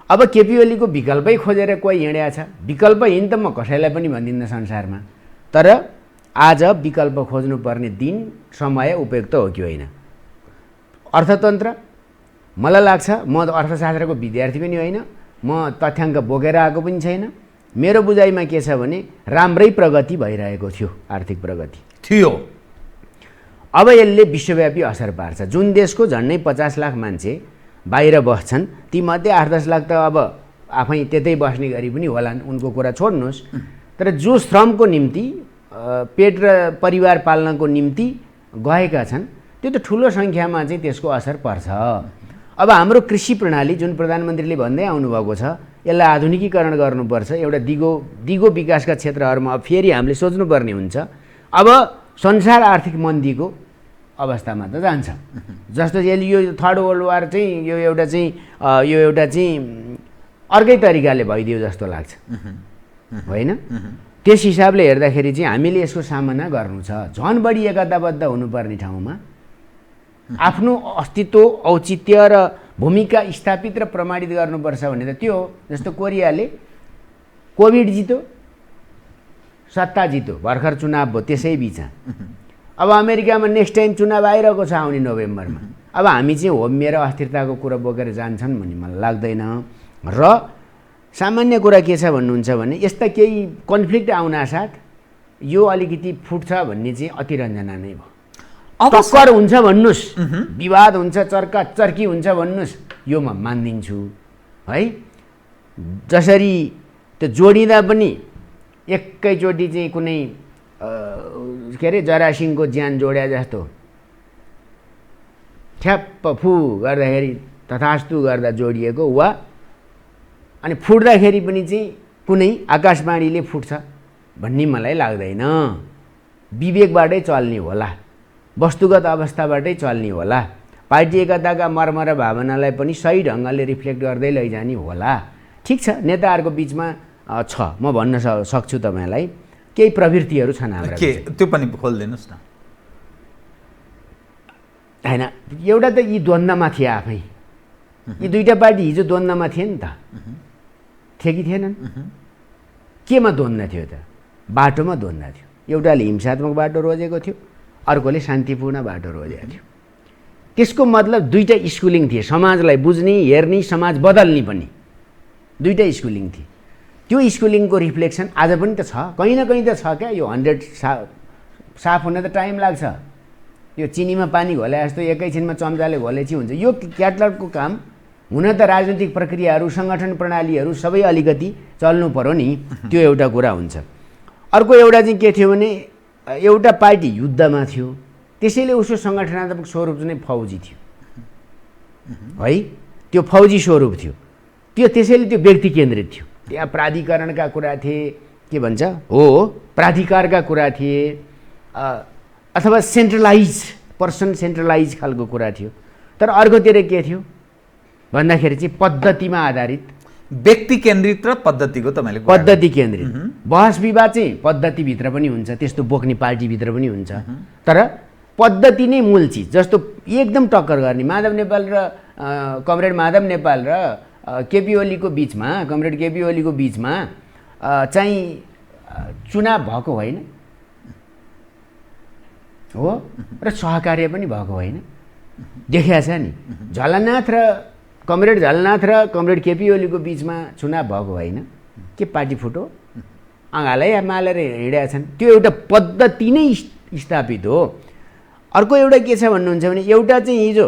S2: अब केपी ओलीको विकल्पै खोजेर कोही हिँडेको छ, विकल्पहीन त म कसैलाई पनि भन्दिनँ संसारमा, तर आज विकल्प खोज्नुपर्ने दिन समय उपयुक्त हो कि होइन? अर्थतन्त्र, मलाई लाग्छ म अर्थशास्त्रको विद्यार्थी पनि होइन, म तथ्याङ्क बोकेर आएको पनि छैन। मेरो बुझाइमा के छ भने राम्रै प्रगति भइरहेको थियो, आर्थिक प्रगति
S1: थियो।
S2: अब यसले विश्वव्यापी असर पार्छ। जुन देशको झन्डै 50 लाख मान्छे बाहिर बस्छन्, तीमध्ये 8-10 लाख त अब आफै त्यतै बस्ने गरी पनि होलान्, उनको कुरा छोड्नुहोस्। तर जो श्रमको निम्ति, पेट र परिवार पाल्नको निम्ति गएका छन्, त्यो त ठुलो सङ्ख्यामा चाहिँ त्यसको असर पर्छ। अब हाम्रो कृषि प्रणाली जुन प्रधानमन्त्रीले भन्दै आउनुभएको छ, यसलाई आधुनिकीकरण गर्नुपर्छ, एउटा दिगो विकासका क्षेत्रहरूमा अब फेरि हामीले सोच्नुपर्ने हुन्छ। अब संसार आर्थिक मन्दीको अवस्थामा त जान्छ। जस्तो यो थर्ड वर्ल्ड वार चाहिँ यो एउटा चाहिँ अर्कै तरिकाले भइदियो जस्तो लाग्छ, होइन? त्यस हिसाबले हेर्दाखेरि चाहिँ हामीले यसको सामना गर्नु छ। झन् बढी एकताबद्ध हुनुपर्ने ठाउँमा आफ्नो अस्तित्व, औचित्य र भूमिका स्थापित र प्रमाणित गर्नुपर्छ भने त त्यो हो। जस्तो कोरियाले कोभिड जित्यो, सत्ता जित्यो, भर्खर चुनाव भयो, त्यसै बिच अब अमेरिकामा नेक्स्ट टाइम चुनाव आइरहेको छ आउने नोभेम्बरमा। अब हामी चाहिँ होम्य र अस्थिरताको कुरा बोकेर जान्छन् भन्ने मलाई लाग्दैन। र सामान्य कुरा के छ भन्नुहुन्छ भने यस्ता केही कन्फ्लिक्ट आउनासाथ यो अलिकति फुट्छ भन्ने चाहिँ अतिरञ्जना नै भयो। टक्कर हुन्छ भन्नुहोस्, विवाद हुन्छ, चर्की हुन्छ भन्नुहोस्, यो म मान्दिन्छु है। जसरी त्यो जोडिँदा पनि एकैचोटि चाहिँ कुनै के अरे जरासिङको ज्यान जोड्या जस्तो ठ्याप्प फु गर्दाखेरि तथास्तु गर्दा जोडिएको, वा अनि फुट्दाखेरि पनि चाहिँ कुनै आकाशवाणीले फुट्छ भन्ने मलाई लाग्दैन। विवेकबाटै चल्ने होला, वस्तुगत अवस्थाबाटै चल्ने होला, पार्टी एकताका मर्म र भावनालाई पनि सही ढङ्गले रिफ्लेक्ट गर्दै लैजाने होला। ठिक छ, नेताहरूको बिचमा छ, म भन्न सक्छु तपाईँलाई केही प्रवृत्तिहरू छन् हाम्रा।
S1: त्यो पनि खोलिदिनुहोस् न।
S2: होइन, एउटा त यी द्वन्द्वमा थिए आफै, यी दुईटा पार्टी हिजो द्वन्द्वमा थिए नि त, थिए कि थिएनन्? केमा द्वन्द्व थियो त? बाटोमा द्वन्द्व थियो। एउटाले हिंसात्मक बाटो रोजेको थियो, अर्कोले शान्तिपूर्ण बाटो रोजेको थियो। त्यसको मतलब दुईटा स्कुलिङ थिए, समाजलाई बुझ्ने, हेर्ने, समाज बदल्ने पनि दुईटा स्कुलिङ थिए। त्यो स्कुलिङको रिफ्लेक्सन आज पनि त छ, कहीँ न कहीँ त छ क्या। यो 100 साफ हुन त टाइम लाग्छ। यो चिनीमा पानी घोले जस्तो एकैछिनमा चम्चाले घोलेछि हुन्छ। यो क्याटलगको काम हुन त राजनीतिक प्रक्रियाहरू, सङ्गठन प्रणालीहरू सबै अलिकति चल्नु पर्यो नि, त्यो एउटा कुरा हुन्छ। अर्को एउटा चाहिँ के थियो भने एउटा पार्टी युद्धमा थियो, त्यसैले उसको सङ्गठनात्मक स्वरूप चाहिँ फौजी थियो है, त्यो फौजी स्वरूप थियो। त्यसैले त्यो व्यक्ति केन्द्रित थियो। त्यहाँ प्राधिकरणका कुरा थिए, के भन्छ हो प्राधिकारका कुरा थिए, अथवा सेन्ट्रलाइज पर्सन सेन्ट्रलाइज खालको कुरा थियो। तर अर्कोतिर के थियो भन्दाखेरि चाहिँ पद्धतिमा आधारित,
S1: व्यक्ति केन्द्रित र पद्धतिको तपाईँले
S2: पद्धति केन्द्रित बहस विवाद चाहिँ पद्धतिभित्र पनि हुन्छ, त्यस्तो बोक्ने पार्टीभित्र पनि हुन्छ। तर पद्धति नै मूल चिज। जस्तो एकदम टक्कर गर्ने माधव नेपाल र कमरेड माधव नेपाल र केपी ओलीको बिचमा, कमरेड केपी ओलीको बिचमा चाहिँ चुनाव भएको होइन हो, र सहकार्य पनि भएको होइन, देखिया छ नि। झलनाथ र कमरेड झलनाथ र कमरेड केपी ओलीको बिचमा चुनाव भएको होइन, के पार्टी फुटो आँगालै मालेर हिँडेका छन्। त्यो एउटा पद्धति नै स्थापित हो। अर्को एउटा के छ भन्नुहुन्छ भने एउटा चाहिँ हिजो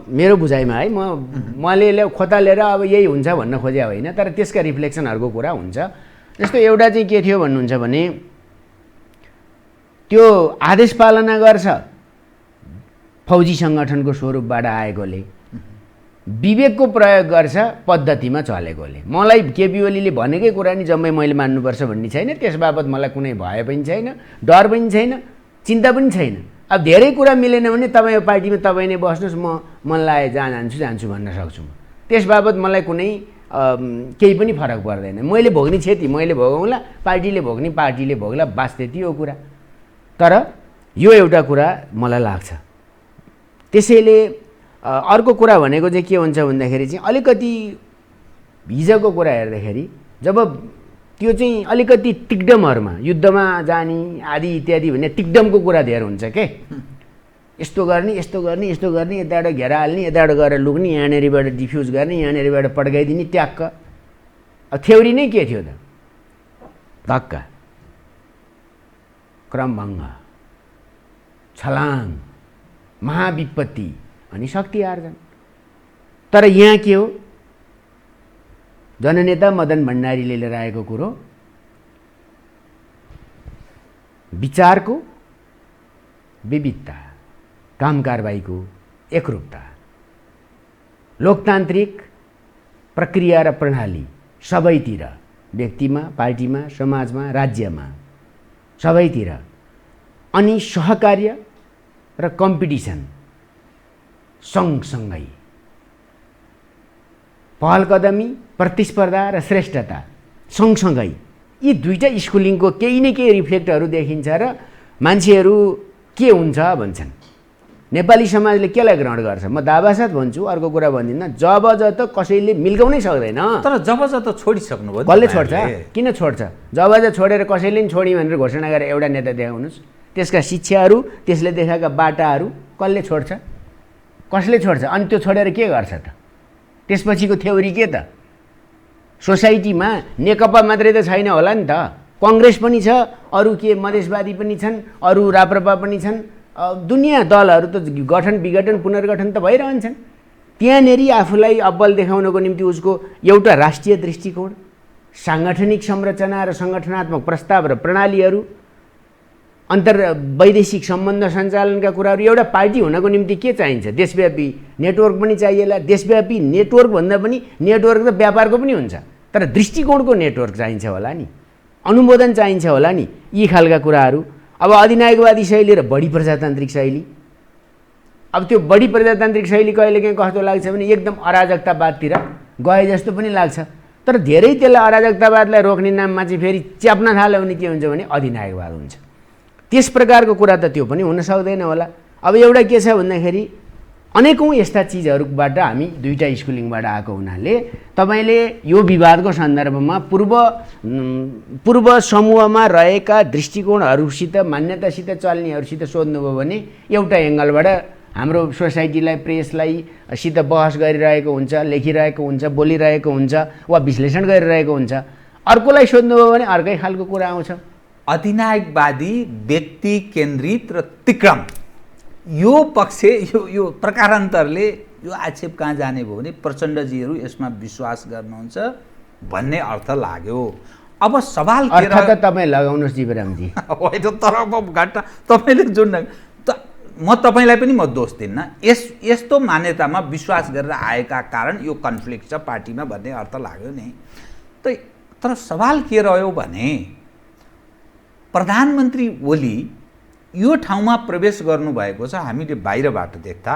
S2: मेरो बुझाइमा है, मैले खोतालेर अब यही हुन्छ भन्न खोजे होइन, तर त्यसका रिफ्लेक्सनहरूको कुरा हुन्छ। जस्तो एउटा चाहिँ के थियो भन्नुहुन्छ भने त्यो आदेश पालना गर्छ फौजी सङ्गठनको स्वरूपबाट आएकोले, विवेकको प्रयोग गर्छ पद्धतिमा चलेकोले। मलाई केपी ओलीले भनेकै कुरा नि जम्मै मैले मान्नुपर्छ भन्ने छैन, त्यस बाबत मलाई कुनै भय पनि छैन, डर पनि छैन, चिन्ता पनि छैन। अब धेरै कुरा मिलेन भने तपाईँ पार्टीमा तपाईँ नै बस्नुहोस्, म मन लागे जहाँ जान्छु भन्न सक्छु। म त्यस बाबत मलाई कुनै केही पनि फरक पर्दैन। मैले भोग्ने क्षति मैले भोगौँला, पार्टीले भोग्ने पार्टीले भोग्ला, बास त्यति हो कुरा। तर यो एउटा कुरा मलाई लाग्छ। त्यसैले अर्को कुरा भनेको चाहिँ के हुन्छ भन्दाखेरि चाहिँ अलिकति हिजोको कुरा हेर्दाखेरि जब त्यो चाहिँ अलिकति टिकडमहरूमा युद्धमा जाने आदि इत्यादि भन्ने टिकडमको कुरा धेर हुन्छ के, यस्तो गर्ने यताबाट घेरा हाल्ने यताबाट गएर लुक्ने यहाँनिरबाट डिफ्युज गर्ने यहाँनिरबाट पड्काइदिने ट्याक्क। अब थ्योरी नै के थियो त? धक्का, क्रमभङ्ग, छलाङ, महाविपत्ति अनि शक्ति आर्जन। तर यहाँ के हो? जननेता मदन भण्डारीले लिएर आएको कुरो विचारको विविधता, काम कारबाहीको एकरूपता, लोकतान्त्रिक प्रक्रिया र प्रणाली सबैतिर, व्यक्तिमा, पार्टीमा, समाजमा, राज्यमा, सबैतिर, अनि सहकार्य र कम्पिटिसन सँगसँगै, पहलकदमी, प्रतिस्पर्धा र श्रेष्ठता सँगसँगै, यी दुईटा स्कुलिङको केही न केही रिफ्लेक्टहरू देखिन्छ र मान्छेहरू के हुन्छ भन्छन्। नेपाली समाजले केलाई ग्रहण गर्छ? म दावासाथ भन्छु, अर्को कुरा भन्दिनँ। जब जत कसैले मिल्गाउनै सक्दैन।
S1: तर जब जत छोडिसक्नु भयो,
S2: कसले छोड्छ? किन छोड्छ? जब जत छोडेर कसैले नि छोडी भनेर घोषणा गरेर एउटा नेता देखाउनुहोस्। त्यसका शिक्षाहरू, त्यसले देखाएका बाटाहरू कसले छोड्छ? कसले छोड्छ? अनि त्यो छोडेर के गर्छ त? त्यसपछिको थ्योरी के त? सोसाइटीमा नेकपा मात्रै त छैन होला नि त, कङ्ग्रेस पनि छ, अरू के मधेसवादी पनि छन्, अरू राप्रपा पनि छन्, दुनियाँ दलहरू त गठन विघटन पुनर्गठन त भइरहन्छन्। त्यहाँनेरि आफूलाई अब्बल देखाउनको निम्ति उसको एउटा राष्ट्रिय दृष्टिकोण, साङ्गठनिक संरचना र सङ्गठनात्मक प्रस्ताव र प्रणालीहरू, वैदेशिक सम्बन्ध सञ्चालनका कुराहरू, एउटा पार्टी हुनको निम्ति के चाहिन्छ? देशव्यापी नेटवर्क पनि चाहिएला। देशव्यापी नेटवर्क भन्दा पनि नेटवर्क त व्यापारको पनि हुन्छ, तर दृष्टिकोणको नेटवर्क चाहिन्छ होला नि, अनुमोदन चाहिन्छ होला नि, यी खालका कुराहरू। अब अधिनायकवादी शैली र बढी प्रजातान्त्रिक शैली, अब त्यो बढी प्रजातान्त्रिक शैली कहिलेकाहीँ कस्तो लाग्छ भने एकदम अराजकतावादतिर गए जस्तो पनि लाग्छ। तर धेरै त्यसलाई अराजकतावादलाई रोक्ने नाममा चाहिँ फेरि च्याप्न थाल्यो भने के हुन्छ भने अधिनायकवाद हुन्छ। त्यस प्रकारको कुरा त त्यो पनि हुन सक्दैन होला। अब एउटा के छ भन्दाखेरि अनेकौँ यस्ता चिजहरूबाट हामी दुईटा स्कुलिङबाट आएको हुनाले तपाईँले यो विवादको सन्दर्भमा पूर्व समूहमा रहेका दृष्टिकोणहरूसित, मान्यतासित चल्नेहरूसित सोध्नुभयो भने एउटा एङ्गलबाट हाम्रो सोसाइटीलाई, प्रेसलाई सित बहस गरिरहेको हुन्छ, लेखिरहेको हुन्छ, बोलिरहेको हुन्छ वा विश्लेषण गरिरहेको हुन्छ। अर्कोलाई सोध्नुभयो भने अर्कै खालको कुरा आउँछ।
S1: अधिनायकवादी, व्यक्ति केन्द्रित र तिक्रम, यो पक्ष, यो प्रकारान्तरले यो आक्षेप कहाँ जाने भयो भने प्रचण्डजीहरू यसमा विश्वास गर्नुहुन्छ भन्ने अर्थ लाग्यो। अब सवाल के
S2: अर्थ त तपाईँ लगाउनुहोस् जीवरामजी।
S1: होइन, तर अब घटना तपाईँले जुन म तपाईँलाई पनि म दोष दिन्न, यस्तो मान्यतामा विश्वास गरेर आएका कारण यो कन्फ्लिक्ट छ पार्टीमा भन्ने अर्थ लाग्यो नि। तर सवाल के रह्यो भने प्रधानमन्त्री ओली यो ठाउँमा प्रवेश गर्नुभएको छ, हामीले बाहिरबाट देख्दा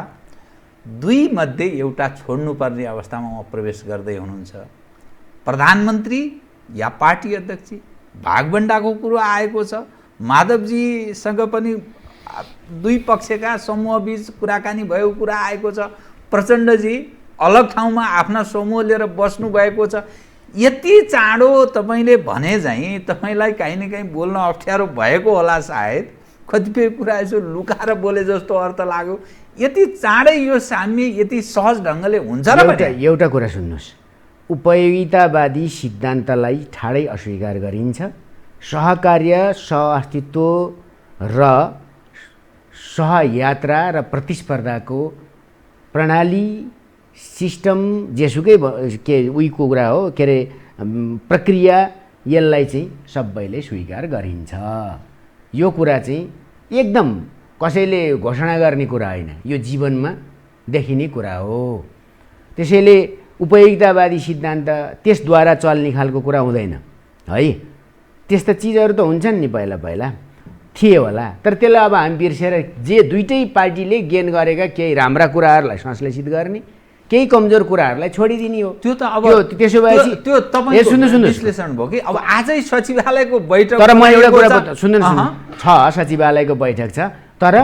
S1: दुई मध्ये एउटा छोड्नुपर्ने अवस्थामा उहाँ प्रवेश गर्दै हुनुहुन्छ। प्रधानमन्त्री या पार्टी अध्यक्ष, भागभण्डाको कुरो आएको छ, माधवजीसँग पनि दुई पक्षका समूहबीच कुराकानी भएको कुरा आएको छ, प्रचण्डजी अलग ठाउँमा आफ्ना समूह लिएर बस्नु भएको छ। यति चाँडो तपाईँले भने चाहिँ तपाईँलाई काहीँ न काहीँ बोल्न अप्ठ्यारो भएको होला, सायद कतिपय कुरा यसो लुकाएर बोले जस्तो अर्थ लाग्यो। यति चाँडै यो साम्य यति सहज ढङ्गले हुन्छ र?
S2: एउटा कुरा सुन्नुहोस्, उपयोगितावादी सिद्धान्तलाई ठाडै अस्वीकार गरिन्छ। सहकार्य, सहअस्तित्व र सहयात्रा र प्रतिस्पर्धाको प्रणाली, सिस्टम, जेसुकै के उहीको कुरा हो, के अरे प्रक्रिया, यसलाई चाहिँ सबैले स्वीकार गरिन्छ। यो कुरा चाहिँ एकदम कसैले घोषणा गर्ने कुरा होइन, यो जीवनमा देखिने कुरा हो। त्यसैले उपयोगितावादी सिद्धान्त त्यसद्वारा चल्ने खालको कुरा हुँदैन है। त्यस्ता चिजहरू त हुन्छन् नि, पहिला पहिला थिए होला, तर त्यसलाई अब हामी बिर्सेर जे दुईटै पार्टीले गेन गरेका केही राम्रा कुराहरूलाई संश्लेषित गर्ने, केही कमजोर कुराहरूलाई छोडिदिने हो।
S1: त्यो त अब
S2: त्यसो भएपछि
S1: त्यो तपाईँ विश्लेषण भयो कि अब आजै सचिवालयको बैठक,
S2: तर म एउटा कुरा सुन्नुहोस्, छ सचिवालयको बैठक छ, तर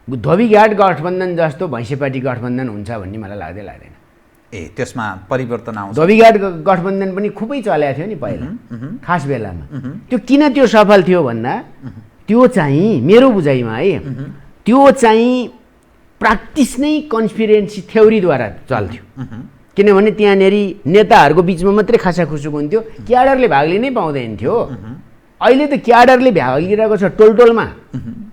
S2: धोबीघाट गठबन्धन जस्तो भैँसेपाटी गठबन्धन हुन्छ भन्ने मलाई लाग्दैन।
S1: त्यसमा परिवर्तन आउँछ।
S2: धोबीघाट गठबन्धन पनि खुबै चलेको थियो नि पहिला, खास बेलामा। त्यो किन त्यो सफल थियो भन्दा त्यो चाहिँ मेरो बुझाइमा है, त्यो चाहिँ प्र्याक्टिस नै कन्स्पिरेन्सी थ्योरीद्वारा चल्थ्यो। किनभने त्यहाँनिर नेताहरूको बिचमा मात्रै खासाखुसुक हुन्थ्यो, क्याडरले भाग लिनै पाउँदैन थियो। अहिले त क्याडरले भाग लिइरहेको छ, टोलटोलमा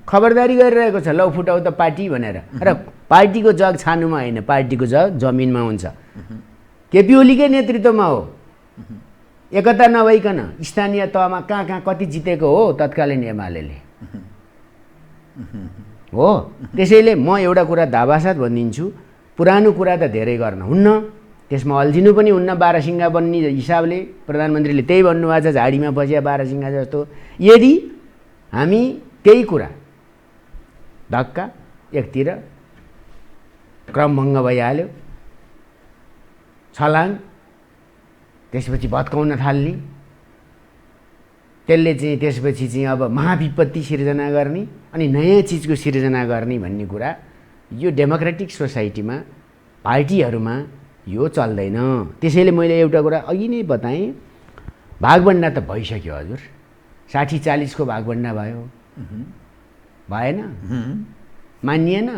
S2: खबरदारी गरिरहेको छ, लौ फुटाउ त पार्टी भनेर। र पार्टीको जग छानुमा होइन, पार्टीको जग जमिनमा हुन्छ। केपी ओलीकै नेतृत्वमा हो, एकता नभइकन स्थानीय तहमा कहाँ कहाँ कति जितेको हो तत्कालीन एमाले हो। त्यसैले म एउटा कुरा दावासाथ भनिदिन्छु, पुरानो कुरा त धेरै गर्न हुन्न, त्यसमा अल्झिनु पनि हुन्न। बारासिङ्गा बन्ने हिसाबले प्रधानमन्त्रीले त्यही भन्नुभएको छ, झाडीमा बसिया बारासिङ्गा जस्तो। यदि हामी त्यही कुरा धक्का एकतिर क्रमभङ्ग भइहाल्यो, छलाङ, त्यसपछि भत्काउन थाल्ने, त्यसले चाहिँ त्यसपछि चाहिँ अब महाविपत्ति सिर्जना गर्ने अनि नयाँ चिजको सिर्जना गर्ने भन्ने कुरा यो डेमोक्रेटिक सोसाइटीमा पार्टीहरूमा यो चल्दैन। त्यसैले मैले एउटा कुरा अघि नै बताएँ, भागभन्डा त भइसक्यो हजुर। 60-40 को भागभन्डा भयो, भएन, मानिएन,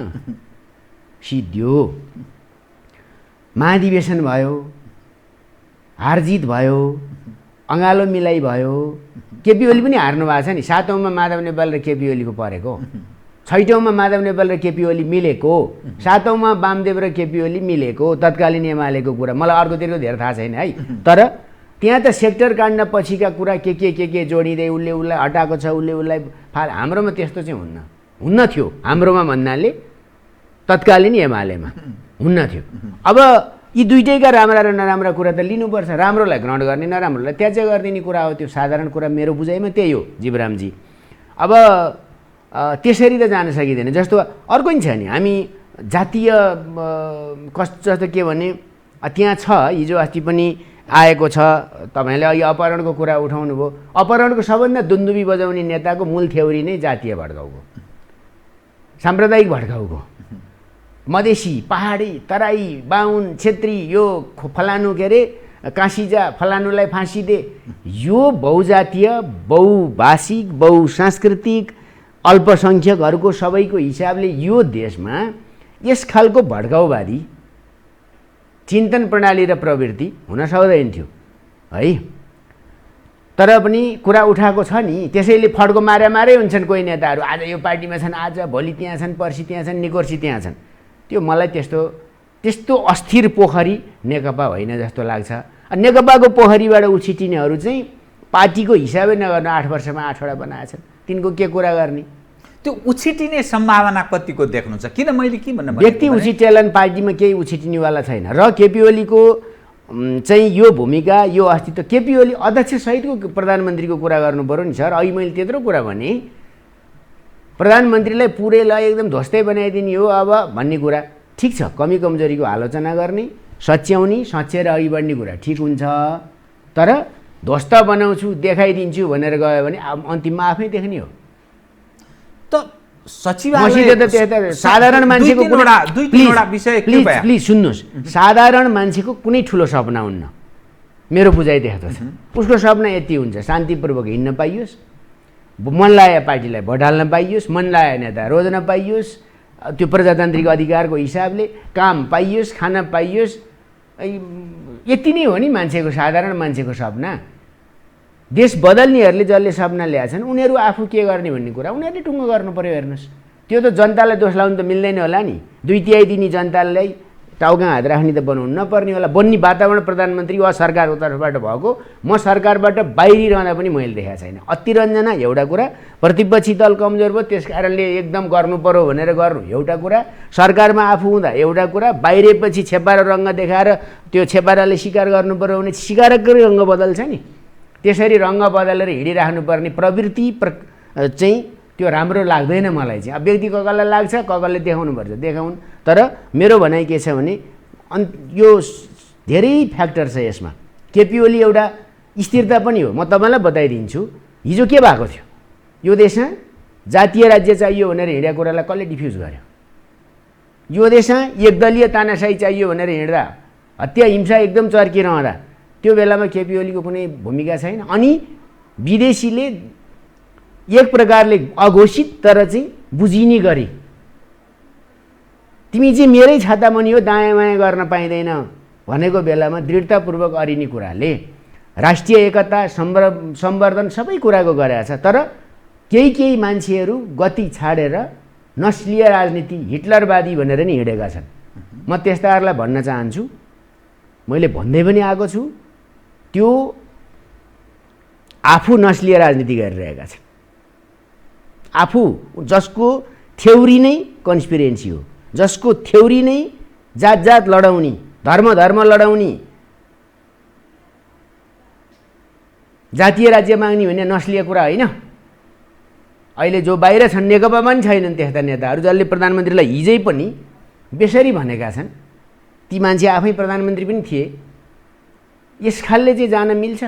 S2: सिद्धियो। महाधिवेशन भयो, हारजित भयो, अँगालो मिलाइ भयो। केपी ओली पनि हार्नु भएको छ नि। 7औँमा माधव नेपाल र केपी ओलीको परेको, 6औँमा माधव नेपाल र केपी ओली मिलेको, 7औँमा वामदेव र केपी ओली मिलेको, तत्कालीन एमालेको कुरा मलाई अर्कोतिरको धेरै थाहा छैन है। तर त्यहाँ त सेक्टर काण्ड पछिका कुरा के जोडिँदै उसले उसलाई हटाएको छ, उसले उसलाई हाम्रोमा त्यस्तो चाहिँ हुन्न थियो। हाम्रोमा भन्नाले तत्कालीन एमालेमा हुन्न थियो। अब यी दुईटैका राम्रा र नराम्रा कुरा त लिनुपर्छ। राम्रोलाई ग्रहण गर्ने, नराम्रोलाई त्याज्य गरिदिने कुरा हो। त्यो साधारण कुरा मेरो बुझाइमा त्यही हो जीवरामजी। अब त्यसरी त जान सकिँदैन। जस्तो अर्को नि छ नि, हामी जातीय जस्तो के भने त्यहाँ छ, हिजो अस्ति पनि आएको छ, तपाईँले अहिले अपहरणको कुरा उठाउनु भयो। अपहरणको सबभन्दा दुन्दुबी बजाउने नेताको मूल थ्योरी नै जातीय भड्काउको, साम्प्रदायिक भड्काउको। मधेसी, पहाडी, तराई, बाहुन, छेत्री, यो फलानु के अरे काँसिजा, फलानुलाई फाँसी दे, यो बहुजातीय, बहुभाषिक, बहुसांस्कृतिक अल्पसङ्ख्यकहरूको सबैको हिसाबले यो देशमा यस खालको भड्काउवादी चिन्तन प्रणाली र प्रवृत्ति हुन सक्दैन थियो है। तर पनि कुरा उठाएको छ नि, त्यसैले फड्को मारे हुन्छन् कोही नेताहरू। आज यो पार्टीमा छन्, आज भोलि त्यहाँ छन्, पर्सि त्यहाँ छन्, निकोर्सी त्यहाँ छन्। त्यो मलाई त्यस्तो अस्थिर पोखरी नेकपा होइन जस्तो लाग्छ। नेकपाको पोखरीबाट उछिटिनेहरू चाहिँ पार्टीको हिसाबै नगर्न 8 वर्षमा 8वटा बनाएछन्, तिनको के कुरा गर्ने?
S1: त्यो उछिटिने सम्भावना कतिको देख्नुहुन्छ? किन मैले के भन्न
S2: व्यक्ति उछिटेलन, पार्टीमा केही उछिटिनेवाला छैन। र केपी ओलीको चाहिँ यो भूमिका, यो अस्तित्व, केपी ओली अध्यक्ष सहितको प्रधानमन्त्रीको कुरा गर्नु पर्यो नि सर। अघि मैले त्यत्रो कुरा भने, प्रधानमन्त्रीलाई पुरैलाई एकदम ध्वस्तै बनाइदिने हो अब भन्ने कुरा ठिक छ। कमी कमजोरीको आलोचना गर्ने, सच्याउने, सच्याएर अघि बढ्ने कुरा ठिक हुन्छ। तर ध्वस्त बनाउँछु, देखाइदिन्छु भनेर गयो भने अन्तिममा आफै देख्ने हो।
S1: त सचिवालय
S2: साधारण मान्छेको
S1: प्लिज
S2: सुन्नुहोस्, साधारण मान्छेको कुनै ठुलो सपना हुन्न, मेरो बुझाइ त्यस्तो छ। उसको सपना यति हुन्छ, शान्तिपूर्वक हिँड्न पाइयोस्, मन लागेको पार्टीलाई भोट हाल्न पाइयोस्, मन लागेको नेता रोज्न पाइयोस्, त्यो प्रजातान्त्रिक अधिकारको हिसाबले काम पाइयोस्, खान पाइयोस्। यति नै हो नि मान्छेको, साधारण मान्छेको सपना। देश बदल्नेहरूले जसले सपना ल्याएछन् उनीहरू आफू के गर्ने भन्ने कुरा उनीहरूले टुङ्गो गर्नु पर्यो। हेर्नुहोस्, त्यो त जनतालाई दोष लाउनु त मिल्दैन होला नि। 2/3 दिने जनतालाई टाउका हात राख्ने त बनाउनु नपर्ने होला। बन्ने वातावरण प्रधानमन्त्री वा सरकारको तर्फबाट भएको, म सरकारबाट बाहिरिरहँदा पनि मैले देखाएको छैन। अतिरञ्जना एउटा कुरा, प्रतिपक्षी दल कमजोर भयो त्यस कारणले एकदम गर्नु पर्यो भनेर गर्नु एउटा कुरा, सरकारमा आफू हुँदा एउटा कुरा, बाहिरेपछि छेपारो रङ्ग देखाएर त्यो छेपाराले स्वीकार गर्नु पर्यो भने स्वीकारकै रङ्ग बदल्छ नि। त्यसरी रङ्ग बदलेर हिँडिराख्नुपर्ने प्रवृत्ति चाहिँ त्यो राम्रो लाग्दैन मलाई चाहिँ। अब व्यक्ति ककललाई लाग्छ, ककलले देखाउनुपर्छ, देखाउन्। तर मेरो भनाइ के छ भने यो धेरै फ्याक्टर छ यसमा। केपी ओली एउटा स्थिरता पनि हो। म तपाईँलाई बताइदिन्छु, हिजो के भएको थियो यो देशमा, जातीय राज्य चाहियो भनेर हिँडेको कुरालाई कसले डिफ्युज गर्यो? यो देशमा एकदलीय तानाशाही चाहियो भनेर हिँड्दा, हत्या हिंसा एकदम चर्किरहँदा त्यो बेलामा केपी ओलीको कुनै भूमिका छैन। अनि विदेशीले एक प्रकारले अघोषित तर चाहिँ बुझिने गरी तिमी चाहिँ मेरै छातामुनि हो, दायाँ बायाँ गर्न पाइँदैन भनेको बेलामा दृढतापूर्वक अरिने कुराले राष्ट्रिय एकता सम्वर्धन सबै कुराको गरेका छ। तर केही मान्छेहरू गति छाडेर नस्लीय राजनीति हिटलरवादी भनेर नि हिँडेका छन्। म त्यस्ताहरूलाई भन्न चाहन्छु, मैले भन्दै पनि आएको छु, त्यो आफू नस्लीय राजनीति गरिरहेका छन्। आफू जसको थ्योरी नै कन्स्पिरेन्सी हो, जसको थ्योरी नै जात लडाउने, धर्म लडाउने, जातीय राज्य माग्ने भन्ने नस्लीय कुरा होइन। अहिले जो बाहिर छन् नेकपा पनि छैनन् त्यस्ता नेताहरू जसले प्रधानमन्त्रीलाई हिजै पनि बेसरी भनेका छन्, ती मान्छे आफै प्रधानमन्त्री पनि थिए। यस खालले चाहिँ जान मिल्छ।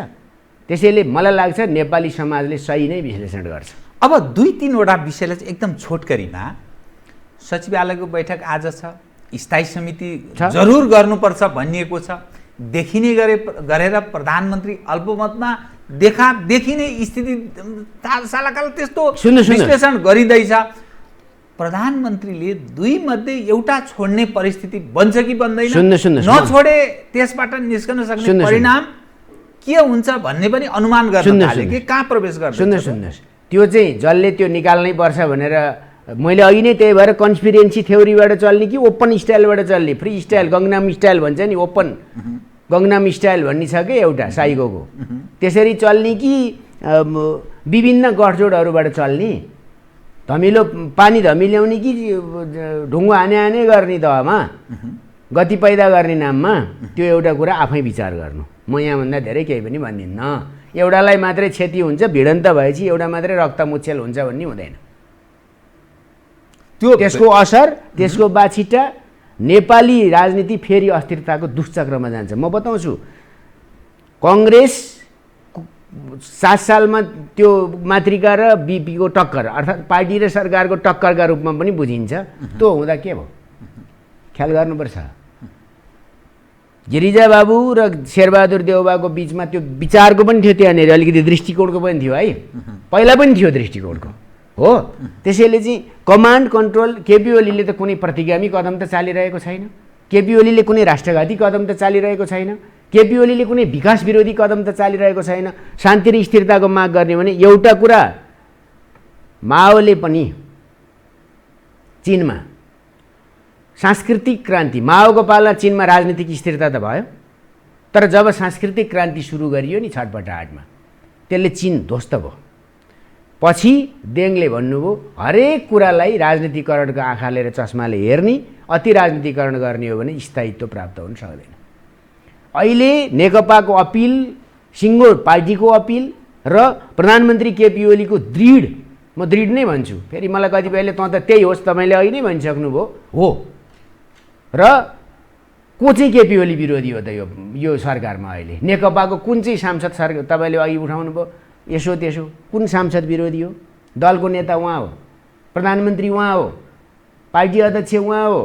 S2: त्यसैले मलाई लाग्छ नेपाली समाजले सही नै विश्लेषण गर्छ।
S1: अब 2-3वटा विषयलाई चाहिँ एकदम छोटकरीमा, सचिवालयको बैठक आज छ, स्थायी समिति जरुर गर्नुपर्छ भनिएको छ, देखिने गरेर प्रधानमन्त्री अल्पमतमा देखिने स्थिति सालाकाल त्यस्तो विश्लेषण गरिँदैछ। प्रधानमन्त्रीले 2 मध्ये एउटा छोड्ने परिस्थिति बन्छ कि बन्दैन, नछोडे त्यसबाट निस्कन सक्ने परिणाम के हुन्छ भन्ने पनि अनुमान गर्न थाले कि कहाँ प्रवेश गर्छ।
S2: सुन्नुहोस्, त्यो चाहिँ जसले त्यो निकाल्नै पर्छ भनेर मैले अघि नै त्यही भएर कन्स्पिरेन्सी थ्योरीबाट चल्ने कि ओपन स्टाइलबाट चल्ने, फ्री स्टाइल गङ्गनाम स्टाइल भन्छ नि, ओपन गङ्गनाम स्टाइल भन्ने छ कि एउटा साइकोको, त्यसरी चल्ने कि विभिन्न गठजोडहरूबाट चल्ने, धमिलो पानी धमिल्याउने कि ढुङ्गा हाने गर्ने दहमा गति पैदा गर्ने नाममा, त्यो एउटा कुरा आफै विचार गर्नु। म यहाँभन्दा धेरै केही पनि भन्दिनँ। एउटालाई मात्रै क्षति हुन्छ, भिडन्त भएपछि एउटा मात्रै रक्तमुच्छेल हुन्छ भन्ने हुँदैन। त्यसको असर, त्यसको बाछिटा नेपाली राजनीति फेरि अस्थिरताको दुष्चक्रमा जान्छ। म बताउँछु, कङ्ग्रेस 7 सालमा त्यो मातृका र बिपीको टक्कर, अर्थात् पार्टी र सरकारको टक्करका रूपमा पनि बुझिन्छ। त्यो हुँदा के भयो ख्याल गर्नुपर्छ। गिरिजा बाबु र शेरबहादुर देउबाको बिचमा त्यो विचारको पनि थियो, त्यहाँनिर अलिकति दृष्टिकोणको पनि थियो है, पहिला पनि थियो दृष्टिकोणको हो। त्यसैले चाहिँ कमान्ड कन्ट्रोल, केपी ओलीले त कुनै प्रतिगामी कदम त चालिरहेको छैन, केपी ओलीले कुनै राष्ट्रघाती कदम त चालिरहेको छैन, केपी ओलीले कुनै विकास विरोधी कदम त चालिरहेको छैन। शान्ति र स्थिरताको माग गर्ने भने एउटा कुरा, माओले पनि चीनमा सांस्कृतिक क्रान्ति, माओको पाला चीनमा राजनीतिक स्थिरता त भयो, तर जब सांस्कृतिक क्रान्ति सुरु गरियो नि छटपटाहटमा, त्यसले चीन ध्वस्त भयो। पछि देङले भन्नुभयो हरेक कुरालाई राजनीतिकरणको आँखाले र चस्माले हेर्ने, अति राजनीतिकरण गर्ने हो भने स्थायित्व प्राप्त हुन सक्दैन। अहिले नेकपाको अपिल, सिङ्गो पार्टीको अपिल र प्रधानमन्त्री केपी ओलीको दृढ, म दृढ नै भन्छु, फेरि मलाई कतिपयले त त्यही होस्, तपाईँले अघि नै भनिसक्नुभयो हो, र को चाहिँ केपी ओली विरोधी हो त यो सरकारमा? अहिले नेकपाको कुन चाहिँ सांसद सरकार, तपाईँले अघि उठाउनु भयो यसो त्यसो, कुन सांसद विरोधी हो? दलको नेता उहाँ हो, प्रधानमन्त्री उहाँ हो, पार्टी अध्यक्ष उहाँ हो।